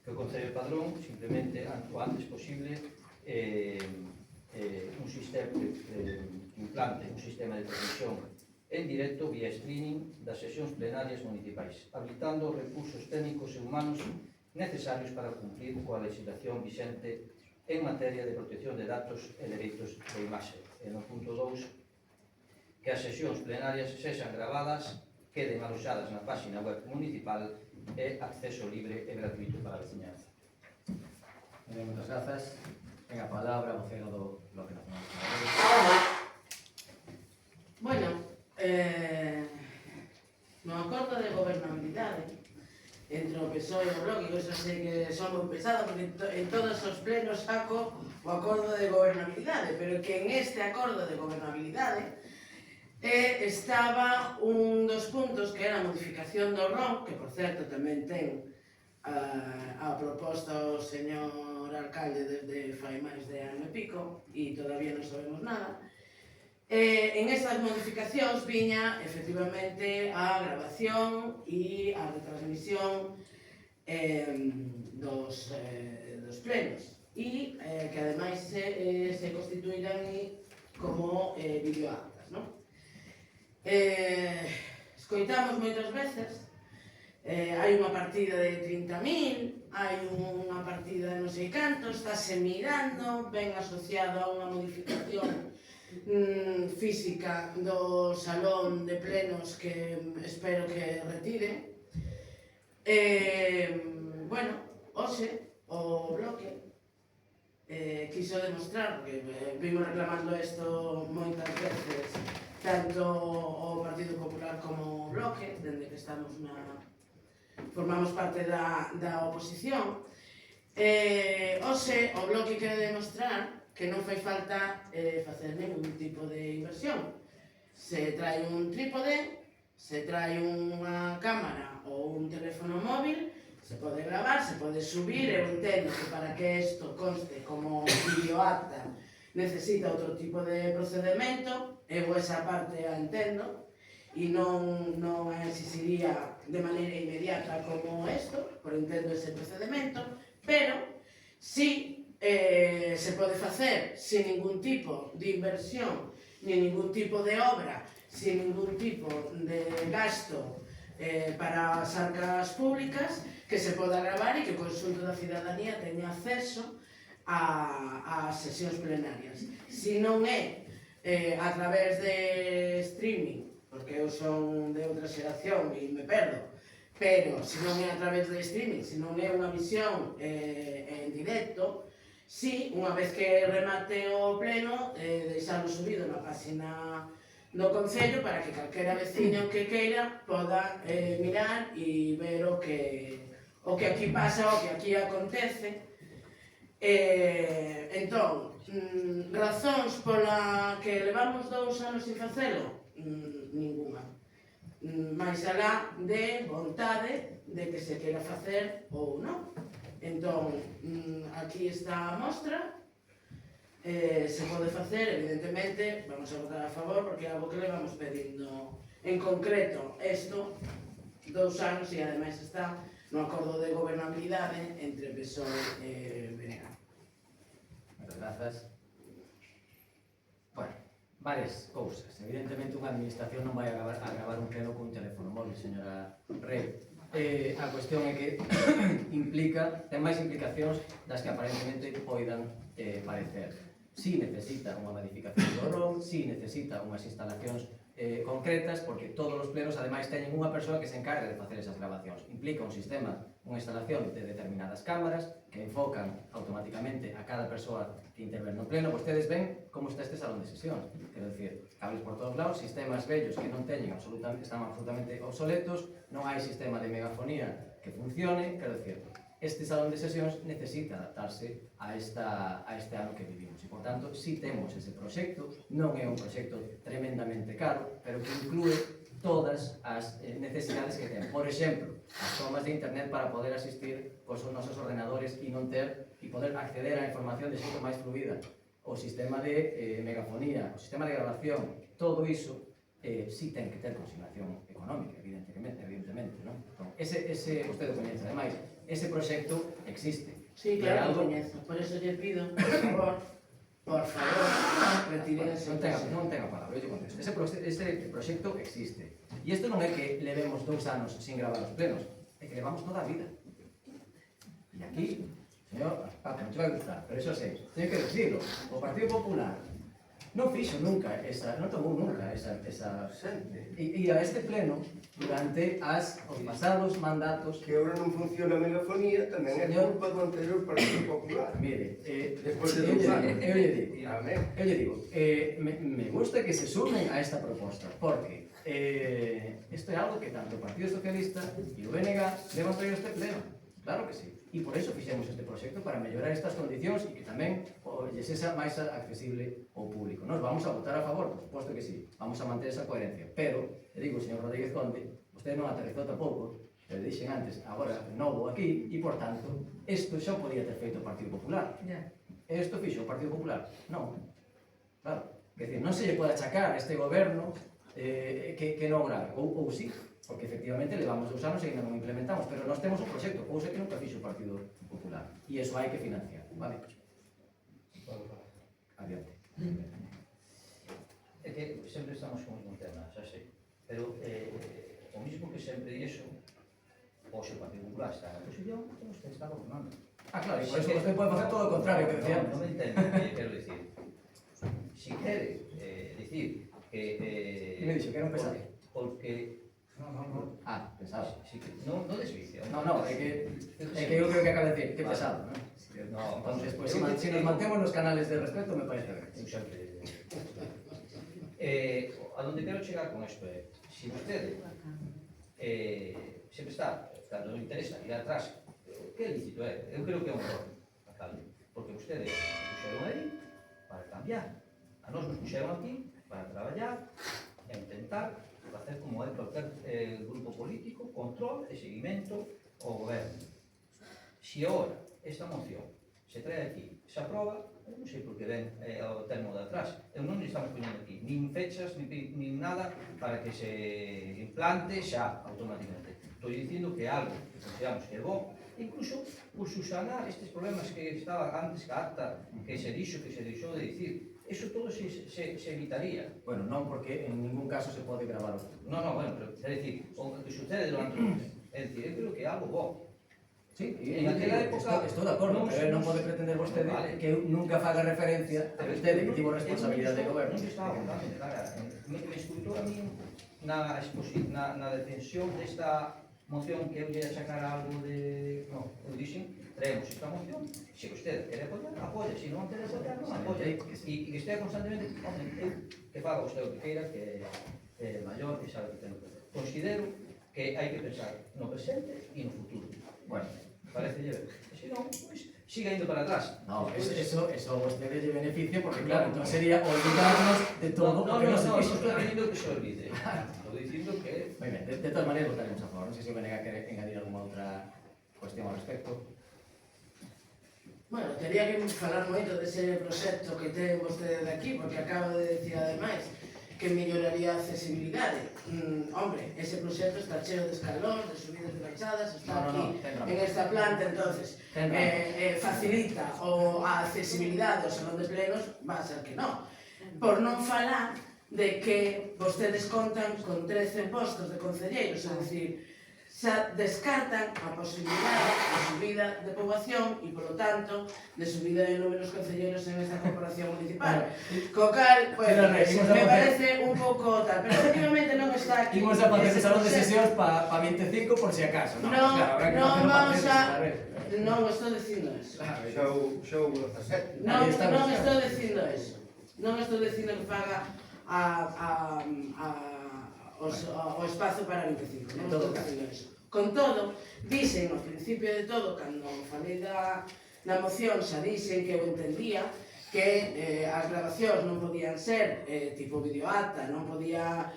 Que o Concello de Padrón simplemente o antes posible un sistema implante un sistema de transmisión en directo vía streaming das sesións plenarias municipais, habilitando os recursos técnicos e humanos necesarios para cumprir coa legislación vixente en materia de protección de datos e dereitos de imaxe. E no punto 2, que as sesións plenarias sexan gravadas, queden aloxadas na página web municipal e acceso libre e gratuito para a veciñanza. Moitas grazas. Ten a palabra o vocero do Bloque Nacional. Bueno, no acordo de gobernabilidade entre o PSOE e o Bloque, que xa sei que son moi pesados, porque en todos os plenos saco o acordo de gobernabilidade, pero que en este acordo de gobernabilidade estaba un dos puntos que era a modificación do RON, que por certo tamén ten a proposta o señor alcalde desde fai máis de ano e pico e todavía non sabemos nada. En estas modificacións viña efectivamente a grabación e a retransmisión dos plenos e que ademais se constituirán como videoactas, non? Escoitamos moitas veces hai unha partida de 30.000, hai unha partida de non sei canto, estáse mirando, ben asociado a unha modificación física do salón de plenos que espero que retire. Bueno, hoxe o Bloque quiso demostrar, porque vimos reclamando isto moitas veces, tanto o Partido Popular como o Bloque, dende que formamos parte da oposición. Hoxe o Bloque quere demostrar que non fai falta facer ningún tipo de inversión. Se trae un trípode, se trae unha cámara ou un teléfono móvil, se pode gravar, se pode subir. Eu entendo que para que isto conste como videoacta necesita outro tipo de procedimento, eu esa parte a entendo, e non a exixiría de maneira inmediata como isto, por entendo ese procedimento, pero si se pode facer sin ningún tipo de inversión, ni ningún tipo de obra, sin ningún tipo de gasto para as arcas públicas, que se poda gravar e que o conxunto da cidadanía teña acceso ás sesións plenarias. Se non é a través de streaming, porque eu son de outra xeración e me perdo, pero se non é a través de streaming, se non é unha visión en directo, si, unha vez que remate o pleno, deixarlo subido na página do Concello para que calquera veciño que queira poda mirar e ver o que aquí pasa, o que aquí acontece. Entón, razóns pola que levamos 2 anos sin facelo? Ninguna. Mais alá de vontade de que se quera facer ou non. Entón, aquí está a mostra, se pode facer, evidentemente, vamos a votar a favor, porque é algo que levamos pedindo en concreto isto 2 anos e ademais está no acordo de gobernabilidade entre PSOE e BNG. Moitas grazas. Bueno, varias cousas. Evidentemente unha administración non vai a gravar un pleno cun teléfono móvil, señora Rey. A cuestión é que ten máis implicacións das que aparentemente poidan parecer. Si necesita unha modificación do ROM, si necesita unhas instalacións concretas, porque todos os plenos ademais teñen unha persoa que se encarga de facer esas grabacións. Implica un sistema, unha instalación de determinadas cámaras que enfocan automáticamente a cada persoa que intervén no pleno. Vostedes ven como está este salón de sesións. Quero dicir, cables por todos lados, sistemas vellos que non teñen están absolutamente obsoletos, non hai sistema de megafonía que funcione. Quero dicir, este salón de sesións necesita adaptarse a este ano que vivimos e, por tanto, si temos ese proxecto, non é un proxecto tremendamente caro, pero que inclúe todas as necesidades que ten. Por exemplo, as tomas de internet para poder asistir cos nosos ordenadores e non ter e poder acceder á información de xeito máis fluida. O sistema de megafonía, o sistema de grabación, todo iso si ten que ter consignación económica, evidentemente, non? Entón, ese vostede o coñece, ademais, ese proxecto existe. Sí, claro, lo coñezo. Por eso lle pido, por favor, retírense. Non tenga palabra, eu lle contesto. Ese proxecto existe. E isto non é que levemos 2 anos sin gravar os plenos, é que levamos toda a vida. E aquí, señor, non te vai gustar, pero eso sei, teño que decirlo, o Partido Popular non fixo nunca non tomou nunca esa e a este pleno durante os pasados mandatos. Que agora non funciona a megafonía tamén é culpa do anterior Partido Popular. Mire, Despois de 2 anos. Eu lle digo, me gusta que se sumen a esta proposta, porque isto é algo que tanto o Partido Socialista e o BNG levan traído este pleno, claro que sí. E por iso fixemos este proxecto para mellorar estas condicións e que tamén lle sexa máis accesible ao público. Nos vamos a votar a favor, por suposto que sí, vamos a manter esa coherencia, pero, le digo, señor Rodríguez Conde, usted non aterrizou tampouco, le dixen antes, agora novo aquí, e por tanto, isto xa podía ter feito o Partido Popular. Isto fixo o Partido Popular? Non. Claro, quer dizer, non se lle pode achacar a este goberno que non grave, ou sí, porque efectivamente levamos 2 anos e ainda non implementamos, pero nós temos un proxecto, cousa que nunca fixo o Partido Popular, e iso hai que financiar, vale? Adiante. É que sempre estamos con un tema, xa sei, pero o mismo que sempre dixo, hoxe o Partido Popular está na oposición, temos que estar gobernando. Claro, e por eso vostede pode facer todo o contrario que decía antes. Non me entendo, quero dicir. Si quere dicir que... me dixo que era un pesado. Porque... Pensaba. Non desvicio. No, é que eu creo que acaba de decir, que pesado, non? Entonces, pues, si nos mantemos nos canales de respeto, me parece ben. Eu sempre... A donde quero chegar con isto é, si vostede sempre está, cando non interesa, ir atrás, que é lícito, eu creo que é un error, alcalde, porque vostede puxeron aí para cambiar, a nós nos puxeron aquí para traballar e intentar facer como é cualquier grupo político, control e seguimento ao goberno. Se agora esta moción se trae aquí, se aproba, eu non sei por que ven ao termo de atrás. Eu non estamos poñendo aquí nin fechas, nin nada para que se implante xa automáticamente. Estou dicindo que algo que consideramos que é bom, incluso por susanar estes problemas que estaba antes que acta, que se deixou de dicir. eso todo se evitaría. Bueno, non porque en ningún caso se pode gravar o futuro. No, bueno, pero é dicir, o que sucede durante o mes, é dicir, eu creo que é algo bo. Sí, En aquela época estou de acordo, pero non pode pretender vostede que eu nunca faga referencia a vostede que tivo responsabilidade de goberno. Non se estaba contando, cara, me escutou a mí na detención desta moción que eu lle sacar algo de... No, eu dixen, traemos esta moción, se vostede quere apoiar, apoia, se non quere apoiar, non apoia. E que estea constantemente, hombre, eu que faga vostede o que queira, que é maior, que sabe que ten que facer. Considero que hai que pensar no presente e no futuro. Bueno, Parece lle ben. Se non, pois, siga indo para atrás. no, eso a vostede lle beneficia porque claro, entón sería olvidarnos de todo o que non se fixo. Estou dicindo que se olvide. Estou dicindo que... Moi ben, de todas maneiras votaremos a favor. Non sei se o Benega quere engadir alguma outra cuestión ao respecto. Bueno, tería que falar moito dese proxecto que ten vostede de aquí, porque acabo de decir ademais que melloraría a accesibilidade. Hombre, ese proxecto está cheo de escalón, de subidas de baixadas, está aquí en esta planta, entonces facilita a accesibilidade ao salón de plenos, va a ser que non. Por non falar de que vostedes contan con 13 postos de concelleiros, é dicir, xa descartan a posibilidade de subida de poboación e, polo tanto, de subida de números concelleiros en esta corporación municipal. Co cal, bueno, me parece un pouco tal, pero efectivamente non está aquí. Imos a facer o salón de sesións pa 25 por si acaso. Non estou dicindo eso. Xa houve 17. Non estou dicindo eso. Non estou dicindo que faga o espazo para 25, non estou dicindo eso. Con todo, dixen ao principio de todo, cando falei da moción, xa dixen que eu entendía que as grabacións non podían ser tipo videoacta, non podía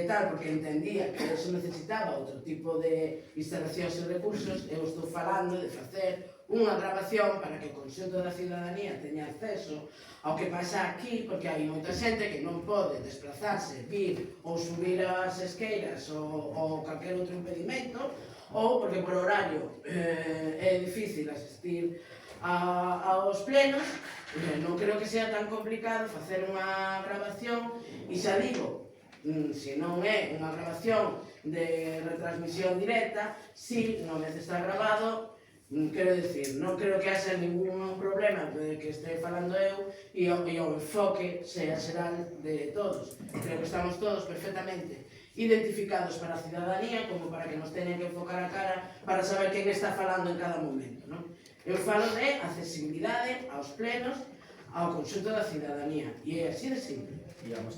tal, porque entendía que eso necesitaba outro tipo de instalacións e recursos. Eu estou falando de facer unha grabación para que o conxunto da cidadanía teña acceso ao que pasa aquí, porque hai moita xente que non pode desplazarse, vir ou subir as esqueiras ou calquer outro impedimento, ou porque por horario é difícil asistir aos plenos. Non creo que sea tan complicado facer unha grabación, e xa digo, se non é unha grabación de retransmisión directa, si non está grabado, quero dicir, non creo que haxa ningún problema de que este falando eu e o enfoque sea xeral de todos. Creo que estamos todos perfectamente identificados para a cidadanía como para que nos teñan que enfocar a cara para saber quen está falando en cada momento, non? Eu falo de accesibilidade aos plenos, ao conxunto da cidadanía, e é así de simple. Digamos,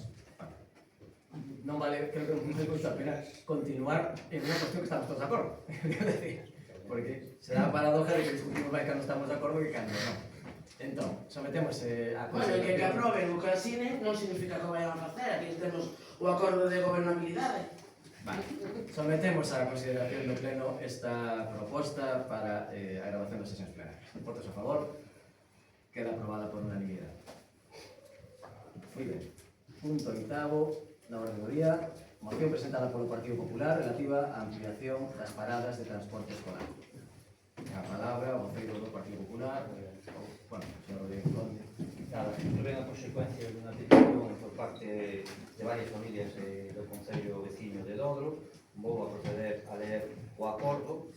non vale, creo que non me gusta a pena continuar en unha cuestión que estamos todos de acordo. Porque se dá a paradoja de que discutimos máis cando estamos de acordo que cando non. Entón, sometemos a Bueno, e que aproben o que asine non significa que o vayan a facer. Aquí temos o acordo de gobernabilidade. Vale. Sometemos a consideración do Pleno esta proposta para a grabación das sesións plenarias. Votos a favor. Queda aprobada por unanimidade. Moi ben. Punto 8º da orde do día. Moción presentada polo Partido Popular relativa á ampliación das paradas de transporte escolar. A palabra, o voceiro do Partido Popular, bueno, señor Rodríguez Conde. Nada, ven a consecuencia dunha petición por parte de varias familias do Concello veciño de Dodro. Vou a proceder a ler o acordo,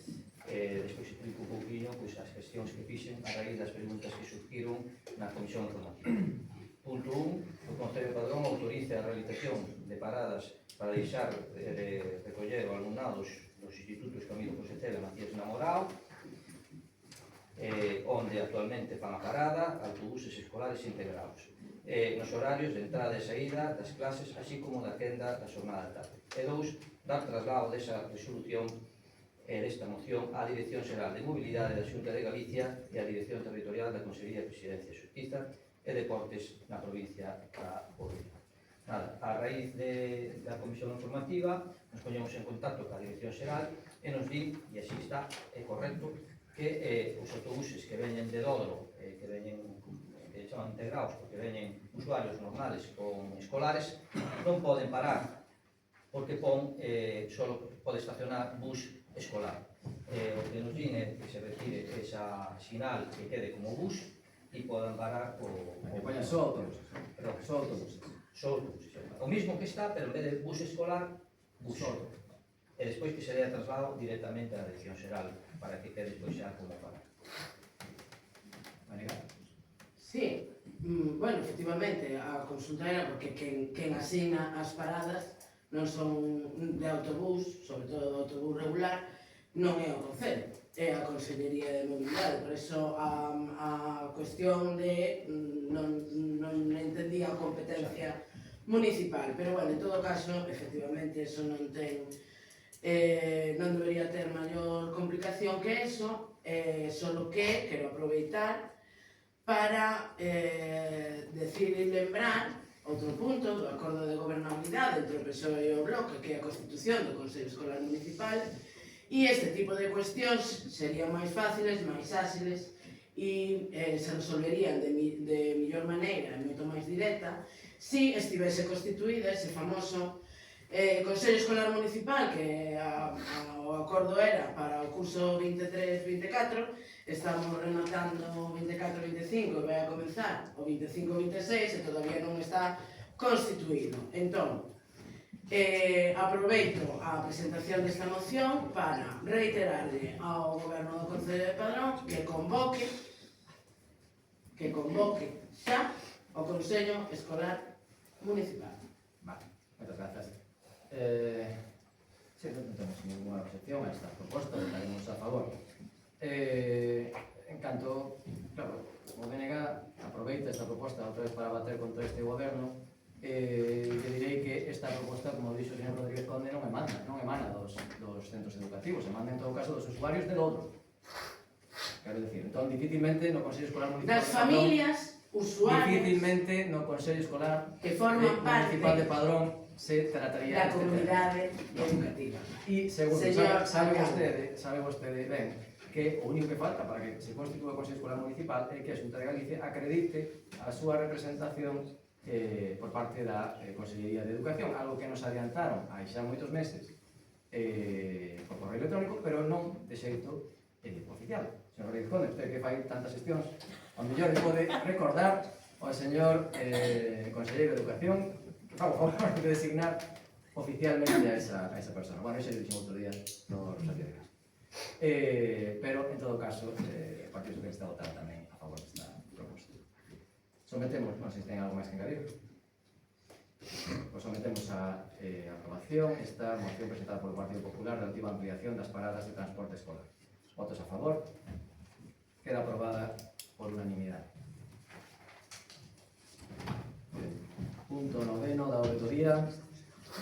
despois explico un pouquinho as cuestións que fixen a raíz das preguntas que surgiron na Comisión Informativa. Punto 1. O Concello de Padrón autoriza a realización de paradas para deixar de recoller o alumnados dos institutos Camilo José Cela e Macías Namorao, onde actualmente fan a parada autobuses escolares integrados, nos horarios de entrada e saída das clases, así como da quenda da xornada de tarde. E 2. Dar traslado desa resolución desta moción á Dirección Xeral de Mobilidade da Xunta de Galicia e á Dirección Territorial da Consellería de Presidencia e Xustiza e Deportes na provincia da Coruña. Nada, a raíz da Comisión Informativa nos poñemos en contacto ca Dirección Xeral e nos di, e así está, é correcto, que os autobuses que veñen de Dodro, que veñen que chaman integrados, porque veñen usuarios normales con escolares, non poden parar, porque só pode estacionar bus escolar. O que nos din é que se retire esa sinal que quede como bus, e podan parar o Que poña só autobuses. Perdón, Só autobuses. só autobuses. O mismo que está, pero en vez de bus escolar, bus auto. E despois que se dé traslado directamente á Dirección Xeral para que quede despois xa como para. Manegar. Sí, bueno, efectivamente, a consulta era porque quen asigna as paradas non son de autobús, sobre todo de autobús regular, non é o Concello, é a Consellería de Mobilidade. Por eso a cuestión de non entendía a competencia municipal. Pero, bueno, en todo caso, efectivamente, eso non debería ter maior complicación que eso, solo que quero aproveitar para decir e lembrar outro punto do acordo de gobernabilidade entre o PSOE e o Bloque, que é a constitución do Consello Escolar Municipal, e este tipo de cuestións serían máis fáciles, máis áxiles e se resolverían de millor maneira e moito máis directa se estivese constituída ese famoso Consello Escolar Municipal, que o acordo era para o curso 23-24, estamos rematando o 24-25 e vai a comenzar o 25-26 e todavía non está constituído. Entón, aproveito a presentación desta moción para reiterarle ao Goberno do Concello de Padrón que convoque xa o Consello Escolar Municipal. Vale, moitas grazas. Sí, non temos ninguna obxección a esta proposta, votaremos a favor. En canto, claro, o BNG aproveita esta proposta outra vez para bater contra este goberno, que direi que esta proposta, como dixo o señor Rodríguez Conde, non emana dos centros educativos, emana en todo caso dos usuarios del outro. Quero dicir, entón dificilmente no Consello Escolar Municipal Das familias, usuarios, dificilmente no Consello Escolar que forman parte Municipal de Padrón se trataría da este comunidade educativa. E segundo, Señor sabe Alcalde. vostede ben que o único que falta para que se constitúe o Consello Escolar Municipal é que a Xunta de Galicia acredite a súa representación por parte da Consellería de Educación, algo que nos adiantaron hai xa moitos meses por correo electrónico, pero non de xeito oficial. Señor Rodríguez Conde, usted que fai tantas xestións, ao mellor le pode recordar ao señor Conselleiro de Educación que faga o favor de designar oficialmente a esa persona. Bueno, ese dixo outro día no Rosario de Gas. Pero, en todo caso, o Partido Socialista votará tamén a favor desta proposta. Sometemos, non sei se ten algo máis que engadir. Pues sometemos a aprobación esta moción presentada polo Partido Popular relativa á ampliación das paradas de transporte escolar. Votos a favor. Queda aprobada por unanimidade. Punto 9 da orde do día.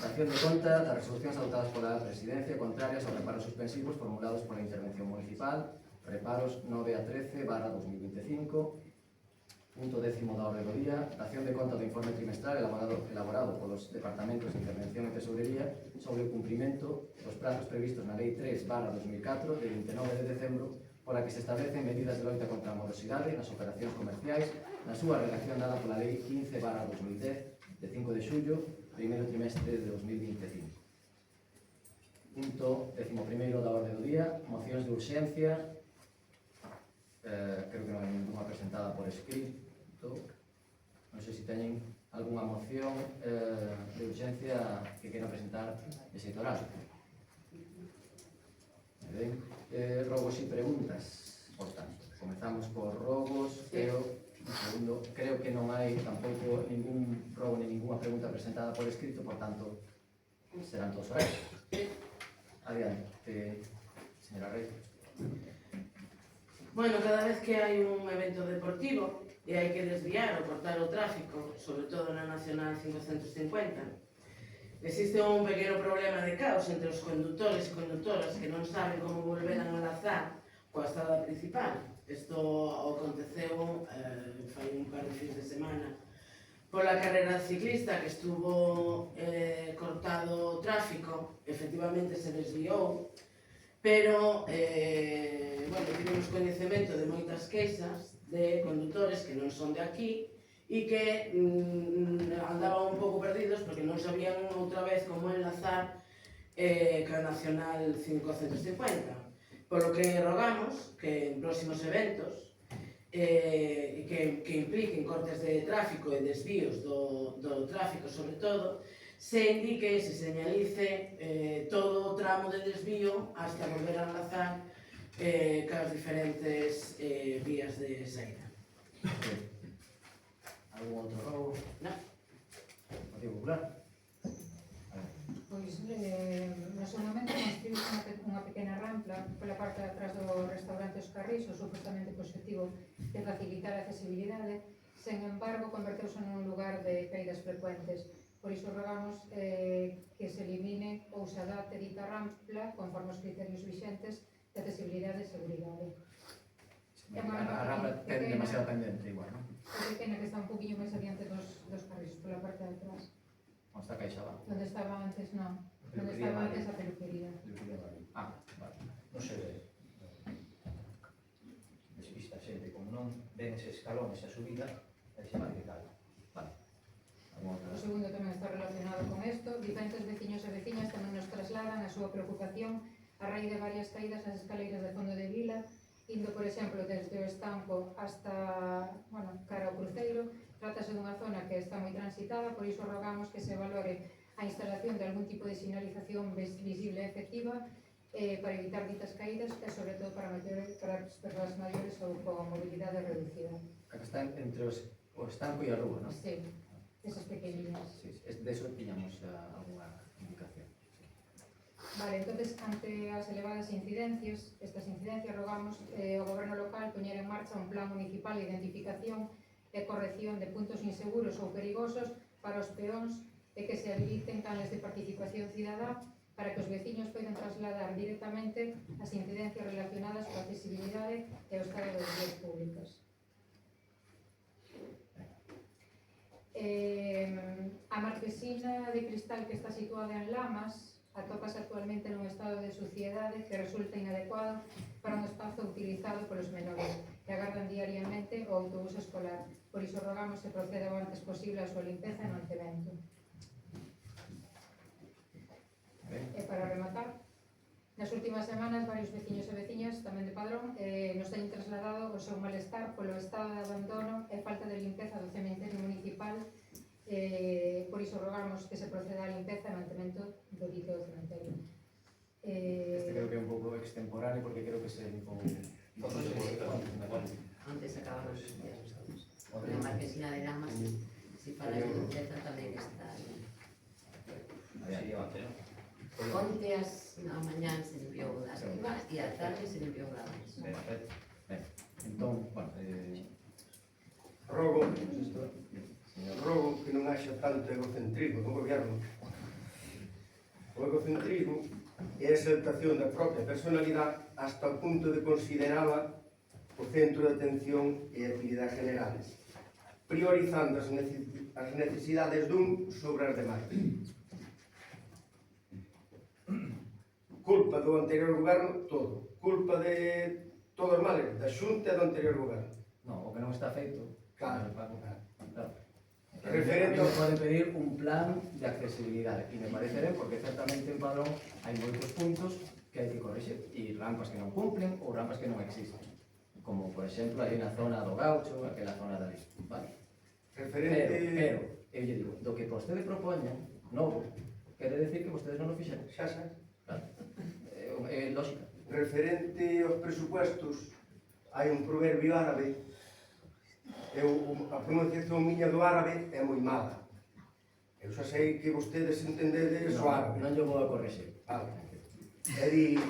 Dación de conta das resolucións adoptadas pola Presidencia contrarias aos reparos suspensivos formulados pola Intervención Municipal, reparos 9 a 13/2025. Punto 10 da orde do día. Dación de conta do informe trimestral elaborado polos Departamentos de Intervención e Tesourería sobre o cumprimento dos prazos previstos na Lei 3/2004 de 29 de decembro pola que se establecen medidas de loita contra a morosidade nas operacións comerciais na súa redacción dada pola Lei 15/2010 de 5 de xullo, primeiro trimestre de 2025. Punto 11º da orde do día, mocións de urxencia. Creo que non hai ninguna presentada por escrito. Non sei se teñen algunha moción de urxencia que queiran presentar de xeito oral. Ben, rogos e preguntas, por tanto. Comezamos por rogos, pero segundo, creo que non hai tampouco ningún rogo ni ninguna pregunta presentada por escrito, por tanto, serán todos orais. Adiante, señora Rey. Bueno, cada vez que hai un evento deportivo e hai que desviar ou cortar o tráfico, sobre todo na Nacional 550, existe un pequeno problema de caos entre os condutores e condutoras que non saben como volver a enlazar coa estrada principal. Isto aconteceu fai un par de fins de semana pola carrera ciclista que estuvo cortado o tráfico, efectivamente se desviou, pero bueno, tivemos coñecemento de moitas queixas de condutores que non son de aquí e que andaban un pouco perdidos porque non sabían outra vez como enlazar ca Nacional 550. Por lo que rogamos que en próximos eventos que que impliquen cortes de tráfico e desvíos do tráfico, sobre todo, se indique, se señalice todo o tramo de desvío hasta volver a enlazar cas diferentes vías de saída. Algún outro rogo? No. Partido Popular? Pois, no seu momento construíse unha pequena rampla pola parte de atrás do restaurante Os Carriços, supostamente co objetivo de facilitar a accesibilidade. Sen embargo, converteuse nun lugar de caídas frecuentes. Por iso rogamos que se elimine ou se adapte dita rampla conforme os criterios vixentes de accesibilidade e seguridade. A rampla ten demasiado pendente igual, non? É pequena, que está un poquinho máis adiante dos Carriços, pola parte de atrás. Onde está Caixaba? Donde estaba antes, non. Donde Peluquería estaba Vale. antes a peluquería. Ah, vale. Non se ve. Despista a xente, como non ven ese escalón, esa subida, aí se vai que cae. Algún outro? O segundo tamén está relacionado con isto. Diferentes veciños e veciñas tamén nos trasladan a súa preocupación a raíz de varias caídas nas escaleiras de fondo de vila, indo, por exemplo, desde o Estampo hasta, cara ao cruceiro. Trátase dunha zona que está moi transitada, por iso rogamos que se valore a instalación de algún tipo de sinalización visible e efectiva para evitar ditas caídas e, sobre todo, para as persoas maiores ou con mobilidade reducida. A que está entre o estanco e a rúa, non? Sí, esas pequeninas. Sí, de eso tiñamos alguna indicación. Vale, entonces, ante as elevadas incidencias, rogamos ao goberno local poñer en marcha un plan municipal de identificación e corrección de puntos inseguros ou perigosos para os peóns e que se habiliten canles de participación cidadá para que os veciños poidan trasladar directamente as incidencias relacionadas coa accesibilidade e o estado das vías públicas. A marquesina de cristal que está situada en Lamas atópase actualmente nun estado de suciedade que resulta inadecuado para un espazo utilizado polos menores que agardan diariamente o autobús escolar. Por iso rogamos que proceda o antes posible a súa limpeza e mantemento. E para rematar, nas últimas semanas varios veciños e veciñas tamén de Padrón nos teñen trasladado o seu malestar polo estado de abandono e falta de limpeza do cementerio municipal. Por iso rogamos que se proceda a limpeza e mantemento do dito cementerio. Este creo que é un pouco extemporáneo porque creo que se limpou Antes acabaron os días usados. Na marquesina de Lamas, se falas de limpeza tamén está. Onte a mañán se limpiou as rimas e a tarde se limpiou Lamas. Entón, Rogo que non haxa tanto egocentrismo do goberno. O egocentrismo é a exaltación da propia personalidade hasta o punto de considerala o centro de atención e actividades generales, priorizando as necesidades dun sobre as demais. Culpa do anterior goberno, todo. Culpa de todos os males, da Xunta e do anterior goberno. Non, o que non está feito. Claro. Referente a poden pedir un plan de accesibilidade e me parece ben porque certamente en Padrón hai moitos puntos que hai que correxer e rampas que non cumplen ou rampas que non existen, como por exemplo aí na zona do Gaucho, aquela zona da lista, vale? Pero, eu lle digo, do que vostede propoña novo, quere decir que vostedes non o fixeron. Xa sabes. Claro. É lógica. Referente aos presupuestos, hai un proverbio árabe. A pronunciación miña do árabe é moi mala. Eu xa sei que vostedes entendedes o árabe. Non lle vou a correxer. Vale. É di,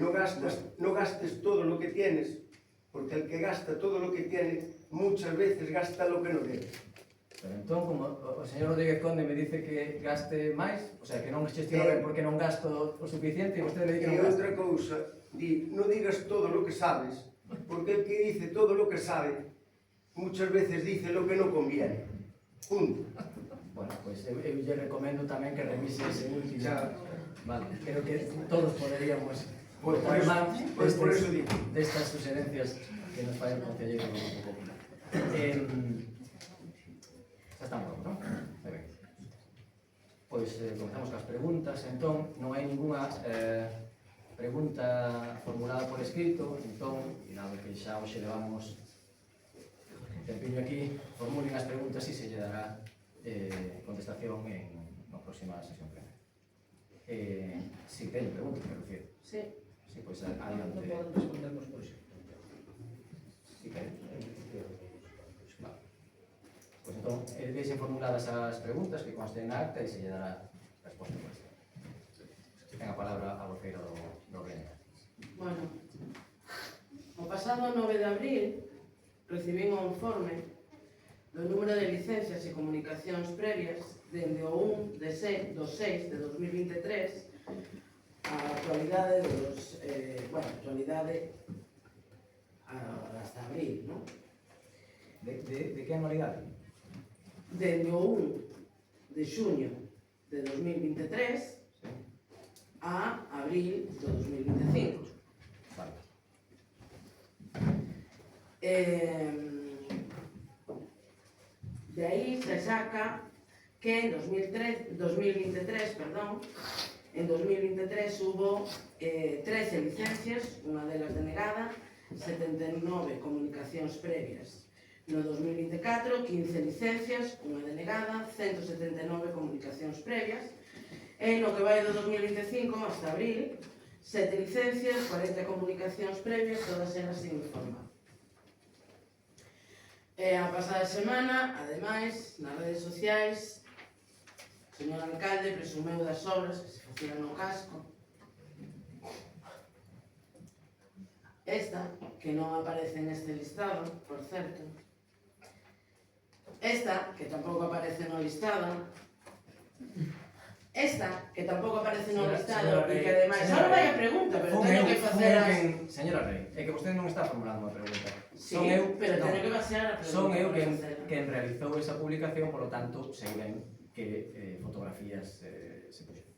non gastes todo lo que tienes, porque el que gasta todo lo que tiene, muchas veces gasta lo que no debe. Pero entón, como o señor Rodríguez Conde me dice que gaste máis, o sea, que non xestiona ben porque non gasto o suficiente, e vostede me dice que E non gasto. outra cousa, di, non digas todo lo que sabes, porque el que dice todo lo que sabe, muchas veces dice lo que no conviene. Punto. Bueno, pues eu lle recomendo tamén que revise ese último. Vale, creo que todos poderíamos tomar destas sugerencias que nos fai o concelleiro do Grupo Popular. Xa estamos, non? Moi ben. Pois comenzamos cas preguntas, entón non hai ninguna pregunta formulada por escrito, entón, dado que xa hoxe levamos teño aquí, formulen as preguntas e se lle dará contestación na próxima sesión plena. Si teño preguntas, me refiero. Sí. Si, pois Non adiante. poden respondernos por iso. Si queren. Vale. Pois entón, deixen formuladas as preguntas que consten na acta e se lle dará resposta por isto. Ten a palabra a voceira do BNG. Bueno, o pasado 9 de abril recibín un informe do número de licencias e comunicacións previas dende o 1 de 6 de 2023 a actualidade dos, actualidade hasta abril, non? De que anualidade? Dende o 1 de xuño de 2023 a abril de 2025. Vale. De aí se saca que en 2023, en 2023 hubo 13 licencias, unha delas denegada, 79 comunicacións previas. No 2024, 15 licencias, unha denegada, 179 comunicacións previas. E no que vai do 2025 hasta abril, 7 licencias, 40 comunicacións previas, todas elas sin informar. E a pasada semana, ademais, nas redes sociais, o señor alcalde presumeu das obras que se facían no casco. Esta, que non aparece neste listado, por certo. Esta, que tampouco aparece no listado. Esta, que tampouco aparece no listado, e que ademais... Ahora vai a pregunta, pero teño que facer as... Señora Rey, é que vostede non está formulando unha pregunta. Sí, pero teño que basear a pregunta. Son eu quen realizou esa publicación, por lo tanto, sei ben que fotografías se puxen.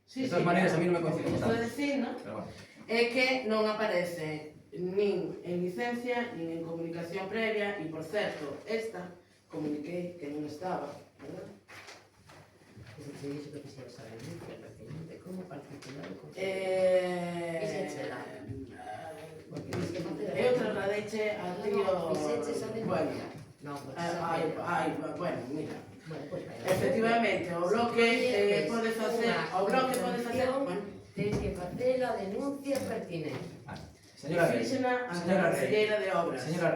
Sí, de todas maneiras, a mí non me coincide estou dicindo é que non aparece nin en licencia, nin en comunicación previa, e, por certo, esta comuniquei que non estaba, verdad? Se dixo que quixera saber de como particular o Concello. Eu trasladeche a tío... Bueno, bueno, mira. Efectivamente, o bloque pode facer... Tens que facer a denuncia pertinente. Señora Rey, señora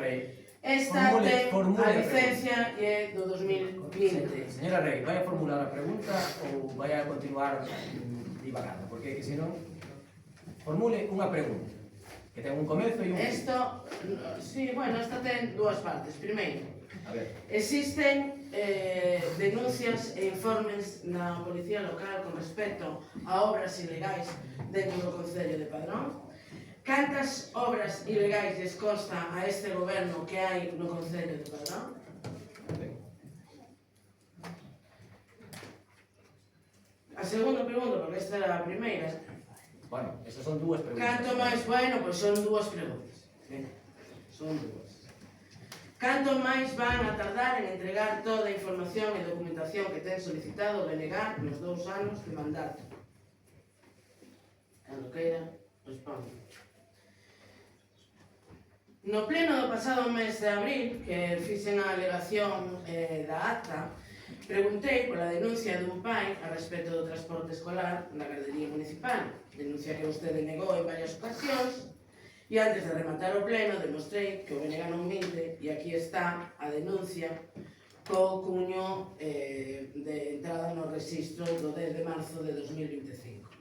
Rey, esta ten a licencia e do 2020. Señora Rey, vai a formular a pregunta ou vai a continuar divagando? Porque se non, formule unha pregunta que ten un comezo e un fin. Esto, sí, bueno, esta ten dúas partes. Primeiro, A ver, existen denuncias e informes na Policía Local con respecto a obras ilegais dentro do Concello de Padrón. Cantas obras ilegais les consta a este goberno que hai no Concello de Padrón? A segunda pregunta, porque esta era a primeira. bueno, esas son dúas preguntas. Canto máis, bueno, pois son dúas preguntas. Son dúas. Canto máis van a tardar en entregar toda a información e documentación que ten solicitado o BNG nos 2 anos de mandato? Cando queira, responde. No pleno do pasado mes de abril, que fixen a alegación da acta, preguntei pola denuncia dun pai a respecto do transporte escolar na gardería municipal, denuncia que vostede negou en varias ocasións, e antes de rematar o pleno demostrei que o BNG non minte, e aquí está a denuncia co cuño de entrada no registro do 10 de marzo de 2025.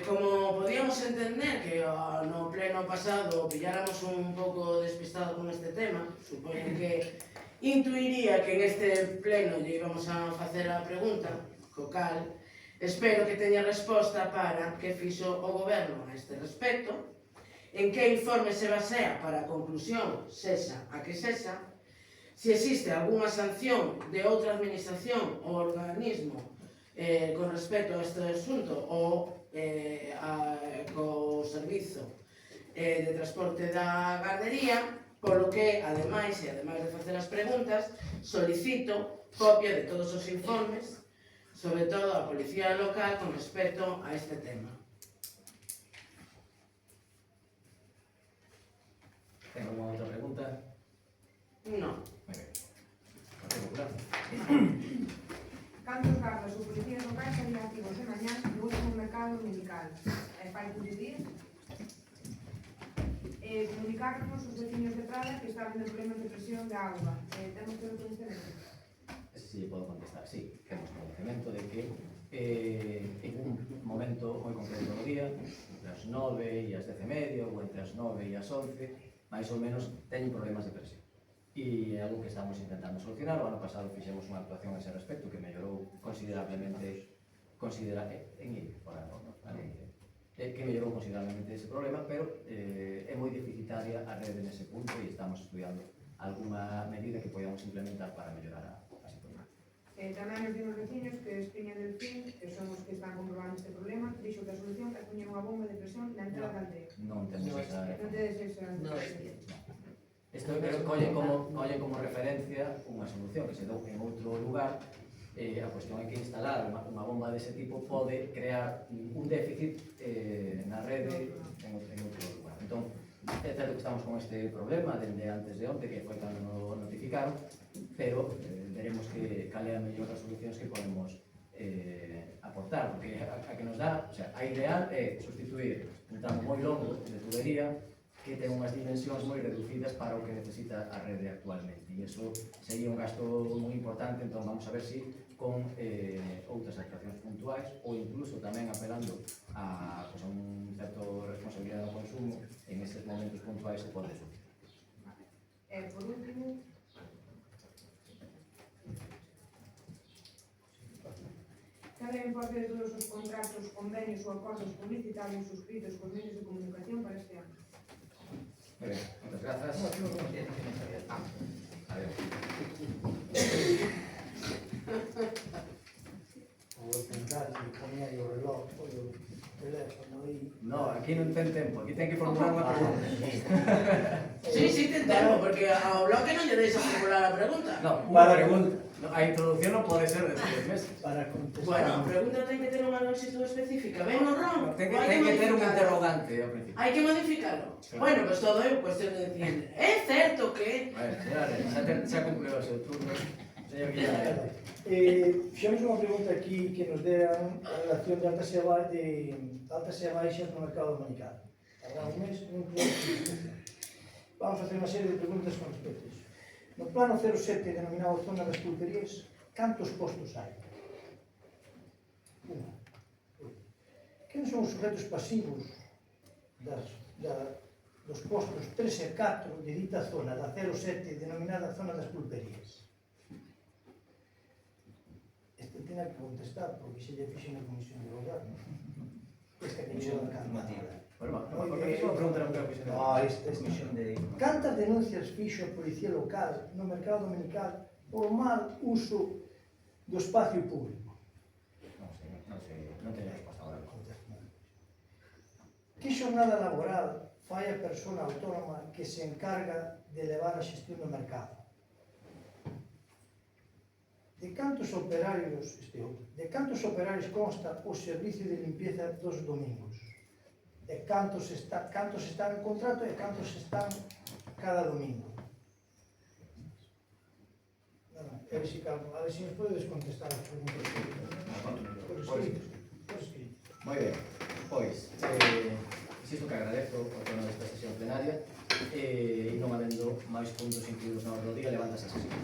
Como podíamos entender que no pleno pasado pilláramos un pouco despistado con este tema, supoño que intuiría que en este pleno lle íbamos a facer a pregunta, co cal espero que teña resposta para que fixo o goberno a este respecto, en que informe se basea para a conclusión, sexa a que sexa, se existe algunha sanción de outra administración ou organismo con respecto a este asunto ou co servizo de transporte da gardería, polo que, ademais de facer as preguntas, solicito copia de todos os informes, sobre todo a Policía Local, con respecto a este tema. Ten unha outra Moi ben. Partido Popular. Cantos gardas ou policías locais estarían activos de mañá no último mercado dominical? Fai 15 días. Comunicarnos os veciños de Prada que estaban de problemas de presión de auga. Temos todo o coñecemento? Ese sí puedo contestar, sí, temos conocemento de que en un momento moi concreto do día, entre as 9 e as 10:30 ou entre as 9 e as 11, máis ou menos teñen problemas de presión. E é algo que estamos intentando solucionar. O ano pasado fixemos unha actuación a ese respecto que mellorou considerablemente que mellorou considerablemente ese problema, pero é moi deficitaria a rede nese punto e estamos estudiando alguna medida que podamos implementar para mellorar a situación. Tamén nos dimos veciños que Espiña del Fin, que son os que están comprobando este problema, dixo que a solución é poñer unha bomba de presión na entrada da aldea. Non temos esa... Non tedes esa... Isto colle como referencia unha solución que se dou en outro lugar. A cuestión é que instalar unha bomba dese tipo pode crear un déficit na rede en outro lugar. Entón, é certo que estamos con este problema dende antes de onte, que foi cando nos notificaron, pero veremos cal é a mellor das solucións que podemos aportar, porque a que nos dá, o sea, a ideal é sustituir un tramo moi longo de tubería que ten unhas dimensións moi reducidas para o que necesita a rede actualmente, e iso sería un gasto moi importante. Entón vamos a ver se con outras actuacións puntuais ou incluso tamén apelando a un certo responsabilidade do consumo en estes momentos puntuais se pode solucionar. Por último, cal é o importe de todos os contratos, convenios ou acordos publicitarios suscritos cos medios de comunicación para este ano? Moi ben, moitas grazas. Adiós. Vou tentar que ponía o reloj, o teléfono aí. No, aquí non ten tempo, aquí ten que formular unha pregunta. Sí, ten tempo, porque ao bloque non lle deixa formular a pregunta. No, unha pregunta. A introducción non pode ser de 3 meses. Para contestar. Bueno, a pregunta ten que ter unha lonxitud específica. Ben ou non? Ten que ter un interrogante ao principio. Hai que modificarlo. Bueno, pues todo é cuestión de decir, é certo que... Bueno, señores, xa concluiu o seu turno. Señor Guillermo. Fixemos unha pregunta aquí que nos deran a relación de altas e baixas no mercado dominical. Habrá un mes, non podemos. Vamos a facer unha serie de preguntas con respecto a iso. No plano 07 denominado zona das pulperías, cantos postos hai? Unha. Quen son os sujetos pasivos dos postos 3 e 4 de dita zona da 07 denominada zona das pulperías? Este ten que contestar porque se lle fixe na Comisión de Goberno. Esta comisión da Cámara. Bueno, porque fixe unha pregunta na Comisión de Goberno. Cantas denuncias fixo a Policía Local no mercado dominical por mal uso do espacio público? Non teño resposta agora. Que xornada laboral fai a persona autónoma que se encarga de levar a xestión do mercado? De cantos operarios consta o servicio de limpieza dos domingos? De cantos están en contrato e cantos están cada domingo? A ver se nos podes contestar as preguntas. Por escrito. Moi ben, pois, insisto que agradezo o tono desta sesión plenaria e non habendo máis puntos incluídos no outro día, levantase a sesión.